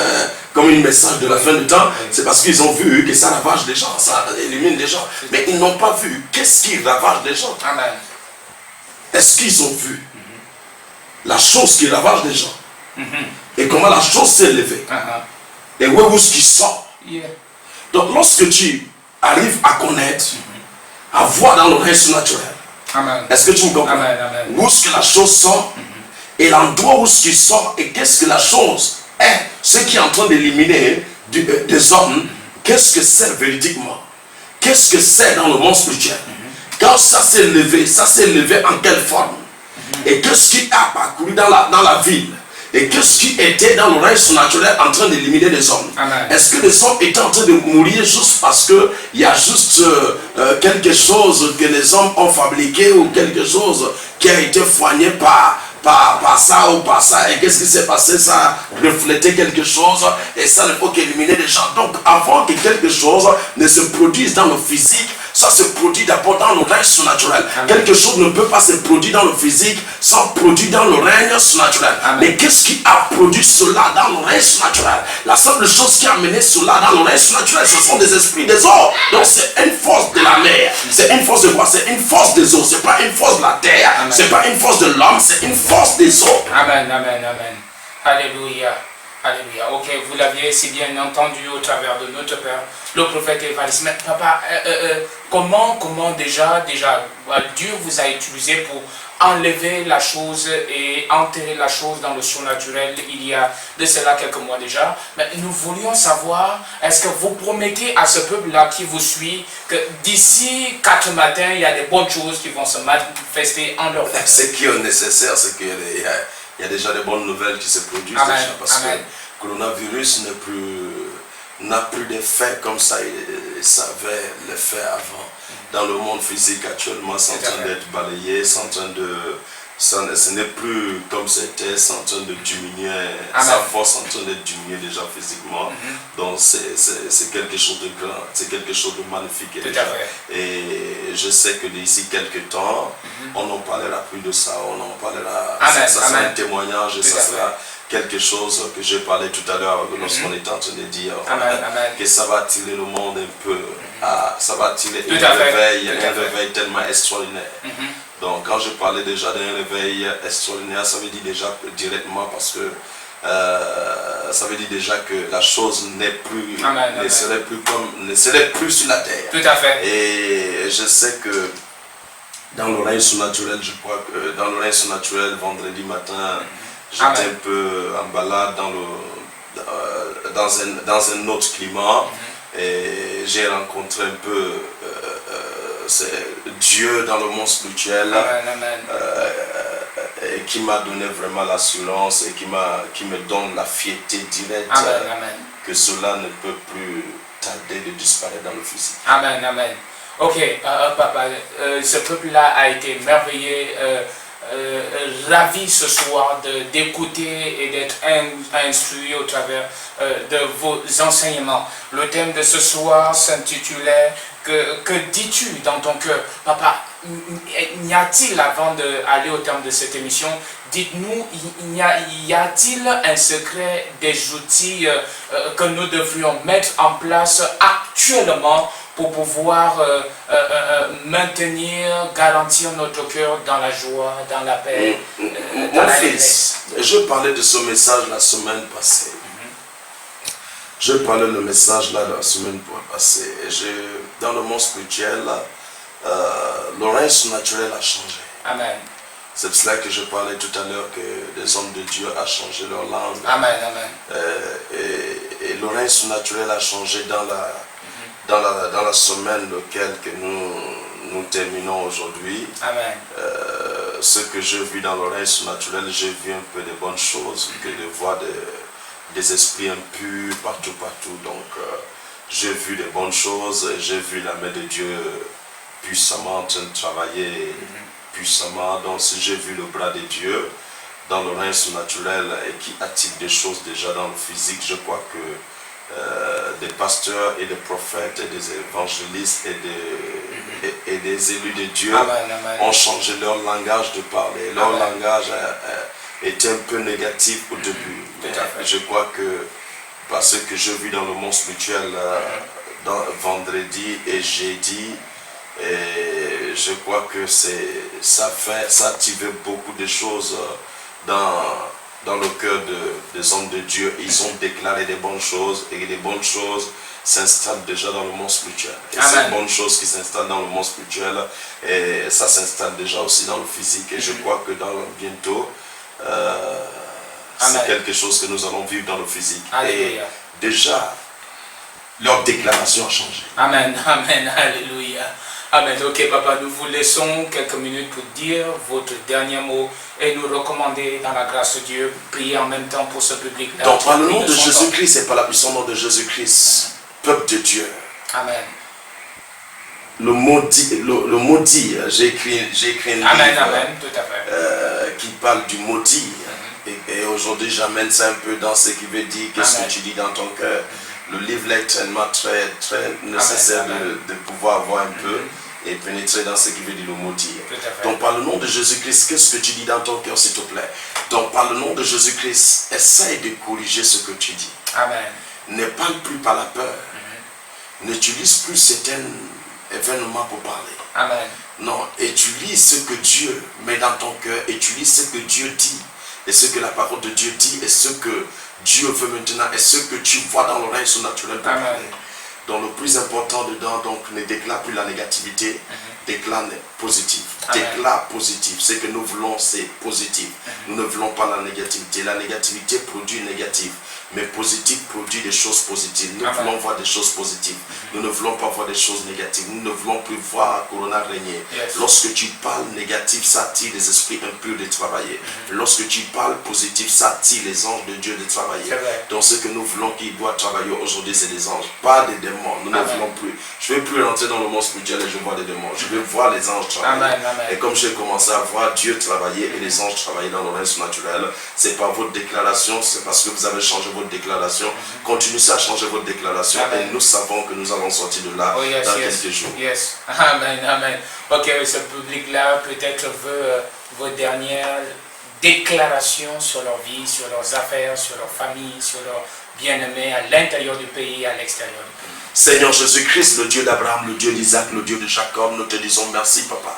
comme un message de la fin du temps, c'est parce qu'ils ont vu que ça ravage les gens, ça élimine les gens. Mais ils n'ont pas vu qu'est-ce qui ravage les gens. Amen. Est-ce qu'ils ont vu la chose qui ravage les gens? Et comment la chose s'est levée? Et où est-ce qui sort? Donc lorsque tu arrives à connaître, à voir dans le règne surnaturel, est-ce que tu me comprends? Où est-ce que la chose sort? Et l'endroit où ce qui sort, et qu'est-ce que la chose est, ce qui est en train d'éliminer des hommes, qu'est-ce que c'est véridiquement? Qu'est-ce que c'est dans le monde spirituel? Quand ça s'est levé en quelle forme? Et qu'est-ce qui a parcouru dans la ville? Et qu'est-ce qui était dans le règne surnaturel en train d'éliminer les hommes? Est-ce que les hommes étaient en train de mourir juste parce qu'il y a juste quelque chose que les hommes ont fabriqué ou quelque chose qui a été foigné par ça ou par ça, et qu'est-ce qui s'est passé? Ça reflétait quelque chose et ça ne peut qu'éliminer les gens. Donc avant que quelque chose ne se produise dans le physique, ça se produit d'abord dans le règne surnaturel. Quelque chose ne peut pas se produire dans le physique sans produire dans le règne surnaturel. Mais qu'est-ce qui a produit cela dans le règne surnaturel? La simple chose qui a mené cela dans le règne surnaturel, ce sont des esprits des eaux. Donc c'est une force de la mer. C'est une force de quoi? C'est une force des eaux. C'est pas une force de la terre. C'est pas une force de l'homme. C'est une force des eaux. Amen, amen, amen. Alléluia. Alléluia. Ok, vous l'aviez si bien entendu au travers de notre Père, le prophète Évariste. Mais papa, comment déjà, Dieu vous a utilisé pour enlever la chose et enterrer la chose dans le surnaturel il y a de cela quelques mois déjà. Mais nous voulions savoir, est-ce que vous promettez à ce peuple-là qui vous suit que d'ici 4 matins, il y a des bonnes choses qui vont se manifester en leur faveur? Ce qui est nécessaire, c'est qu'il y a déjà des bonnes nouvelles qui se produisent déjà, parce que le coronavirus n'a plus d'effet comme ça il savait le faire avant. Dans le monde physique actuellement, c'est en train d'être balayé, ce n'est plus comme c'était, c'est en train de diminuer, sa force est en train d'être diminuée déjà physiquement. Donc c'est quelque chose de grand, c'est quelque chose de magnifique déjà. Et je sais que d'ici quelques temps, on n'en parlera plus de ça, on en parlera, ça sera un témoignage et ça sera quelque chose que j'ai parlé tout à l'heure lorsqu'on était en train de dire que ça va attirer le monde un peu, ça va attirer un réveil tellement extraordinaire. Donc quand je parlais déjà d'un réveil extraordinaire, ça veut dire déjà directement parce que ça veut dire déjà que la chose ne serait plus sur la terre. Tout à fait. Et je sais que dans le règne surnaturel, je crois que dans le règne surnaturel, vendredi matin, j'étais un peu en balade dans un autre climat et j'ai rencontré un peu Dieu dans le monde spirituel et qui m'a donné vraiment l'assurance et qui me donne la fierté directe que cela ne peut plus tarder de disparaître dans le physique. Amen, amen. Ok, papa, ce peuple-là a été merveilleux. Ravi ce soir d'écouter et d'être instruit au travers de vos enseignements. Le thème de ce soir s'intitulait que dis-tu dans ton cœur? Papa, y a-t-il, avant d'aller au terme de cette émission, dites-nous, y a-t-il un secret, des outils que nous devrions mettre en place actuellement pour pouvoir maintenir, garantir notre cœur dans la joie, dans la paix, dans la fils, je parlais de ce message la semaine passée. Je parlais de le message là la semaine passée. Dans le monde spirituel, le règne surnaturel a changé. Amen. C'est pour cela que je parlais tout à l'heure que les hommes de Dieu ont changé leur langue. Amen, amen. Et le règne surnaturel a changé dans la semaine laquelle que nous terminons aujourd'hui. ce que je vis dans le règne surnaturel, j'ai vu un peu de bonnes choses, que de voir des esprits impurs partout. Donc, j'ai vu des bonnes choses, j'ai vu la main de Dieu puissamment en train de travailler puissamment. Donc, si j'ai vu le bras de Dieu dans le règne surnaturel et qui active des choses déjà dans le physique, je crois que des pasteurs et des prophètes et des évangélistes et des élus de Dieu ont changé leur langage de parler. Leur langage était un peu négatif au début. Mais je crois que par ce que j'ai vu dans le monde spirituel vendredi et jeudi, et je crois que ça a activé beaucoup de choses dans le cœur des hommes de Dieu. Ils ont déclaré des bonnes choses et des bonnes choses s'installent déjà dans le monde spirituel. Et ces bonnes choses qui s'installent dans le monde spirituel, et ça s'installe déjà aussi dans le physique. Et je crois que bientôt, c'est quelque chose que nous allons vivre dans le physique. Alléluia. Et déjà, leur déclaration a changé. Amen, amen, alléluia. Amen. Ok, papa, nous vous laissons quelques minutes pour dire votre dernier mot et nous recommander dans la grâce de Dieu, prier en même temps pour ce public-là. Donc, par le nom de Jésus-Christ et par la puissance nom de Jésus-Christ, peuple de Dieu. Amen. Le maudit, j'ai écrit un livre amen, tout à fait. Qui parle du maudit. Et aujourd'hui, j'amène ça un peu dans ce qui veut dire qu'est-ce que tu dis dans ton cœur. Le livre est tellement très nécessaire de pouvoir voir un peu et pénétrer dans ce qui veut dire le maudit. Donc par le nom de Jésus-Christ, qu'est-ce que tu dis dans ton cœur, s'il te plaît? Donc par le nom de Jésus-Christ, essaye de corriger ce que tu dis. Amen. Ne parle plus par la peur. N'utilise plus certains événements pour parler. Amen. Non, utilise ce que Dieu met dans ton cœur, utilise ce que Dieu dit. Et ce que la parole de Dieu dit, et ce que Dieu veut maintenant, et ce que tu vois dans le règne surnaturel pour parler. Donc le plus important dedans, donc ne déclare plus la négativité, déclare positif. Déclare positif. Ce que nous voulons, c'est positif. Nous ne voulons pas la négativité. La négativité produit négatif. Mais positif produit des choses positives. Nous voulons voir des choses positives. Nous ne voulons pas voir des choses négatives. Nous ne voulons plus voir Corona régner. Lorsque tu parles négatif, ça attire les esprits impurs de travailler. Lorsque tu parles positif, ça attire les anges de Dieu de travailler. Donc ce que nous voulons qu'ils doivent travailler aujourd'hui, c'est des anges, pas des démons. Nous ne voulons plus. Je ne vais plus rentrer dans le monde spirituel et je vois des démons. Je vais voir les anges travailler. Et comme j'ai commencé à voir Dieu travailler et les anges travailler dans le règne surnaturel, c'est par votre déclaration, c'est parce que vous avez changé votre déclaration. Continuez à changer votre déclaration et nous savons que nous allons sortir de là dans quelques jours. Yes. Amen, amen. Ok, ce public-là peut-être veut vos dernières déclarations sur leur vie, sur leurs affaires, sur leur famille, sur leurs bien-aimés à l'intérieur du pays et à l'extérieur du pays. Seigneur Jésus-Christ, le Dieu d'Abraham, le Dieu d'Isaac, le Dieu de Jacob, nous te disons merci, Papa.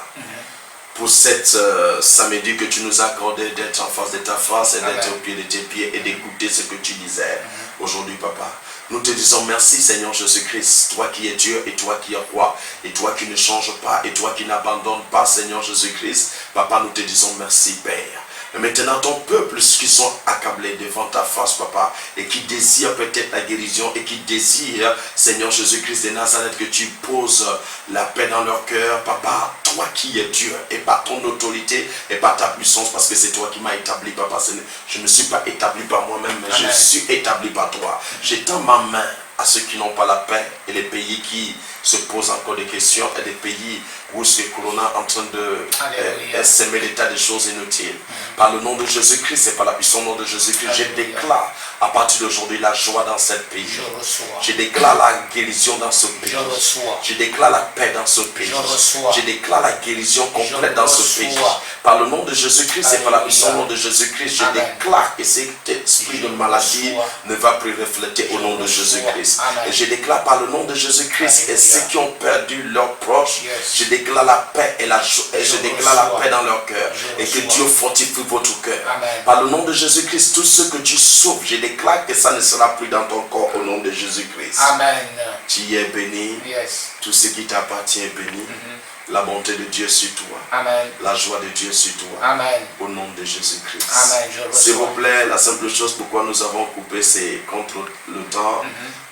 Pour cette samedi que tu nous as accordé d'être en face de ta face et d'être au pied de tes pieds et d'écouter ce que tu disais aujourd'hui, Papa. Nous te disons merci, Seigneur Jésus-Christ, toi qui es Dieu et toi qui es roi, et toi qui ne changes pas, et toi qui n'abandonnes pas, Seigneur Jésus-Christ. Papa, nous te disons merci, Père. Et maintenant, ton peuple, ceux qui sont accablés devant ta face, Papa, et qui désirent peut-être la guérison, et qui désirent, Seigneur Jésus-Christ de Nazareth, que tu poses la paix dans leur cœur, Papa, toi qui es Dieu, et par ton autorité, et par ta puissance, parce que c'est toi qui m'as établi, Papa. Je ne suis pas établi par moi-même, mais je suis établi par toi. J'étends ma main à ceux qui n'ont pas la paix, et les pays qui se posent encore des questions, et des pays où ce corona est en train de s'aimer des tas de choses inutiles. Par le nom de Jésus-Christ et par la puissance nom de Jésus-Christ, je déclare à partir d'aujourd'hui la joie dans ce pays. Je déclare la guérison dans ce pays. Je déclare la paix dans ce pays. Je déclare la guérison complète dans ce pays. Par le nom de Jésus-Christ et par la puissance nom de Jésus-Christ, je déclare que cet esprit de maladie ne va plus refléter au nom de Jésus-Christ. Et je déclare par le nom de Jésus-Christ et ceux qui ont perdu leurs proches, je déclare la paix et la joie, et je déclare la paix dans leur cœur, et que Dieu fortifie votre cœur. Par le nom de Jésus-Christ, tout ce que tu sauves, je déclare que ça ne sera plus dans ton corps au nom de Jésus-Christ. Amen. Tu es béni, tout ce qui t'appartient est béni. La bonté de Dieu sur toi. Amen. La joie de Dieu sur toi. Amen. Au nom de Jésus-Christ. Amen. S'il vous plaît, la simple chose pourquoi nous avons coupé, c'est contre le temps.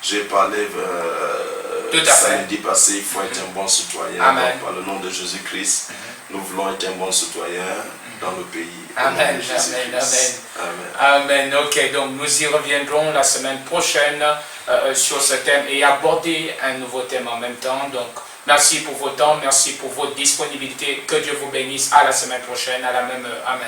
J'ai parlé Tout à fait. samedi passé, il faut être un bon citoyen. Amen. Donc, par le nom de Jésus-Christ, nous voulons être un bon citoyen dans le pays. Amen, amen. Ok, donc nous y reviendrons la semaine prochaine sur ce thème et aborder un nouveau thème en même temps. Donc, merci pour vos temps, merci pour votre disponibilité. Que Dieu vous bénisse. À la semaine prochaine, à la même heure. Amen.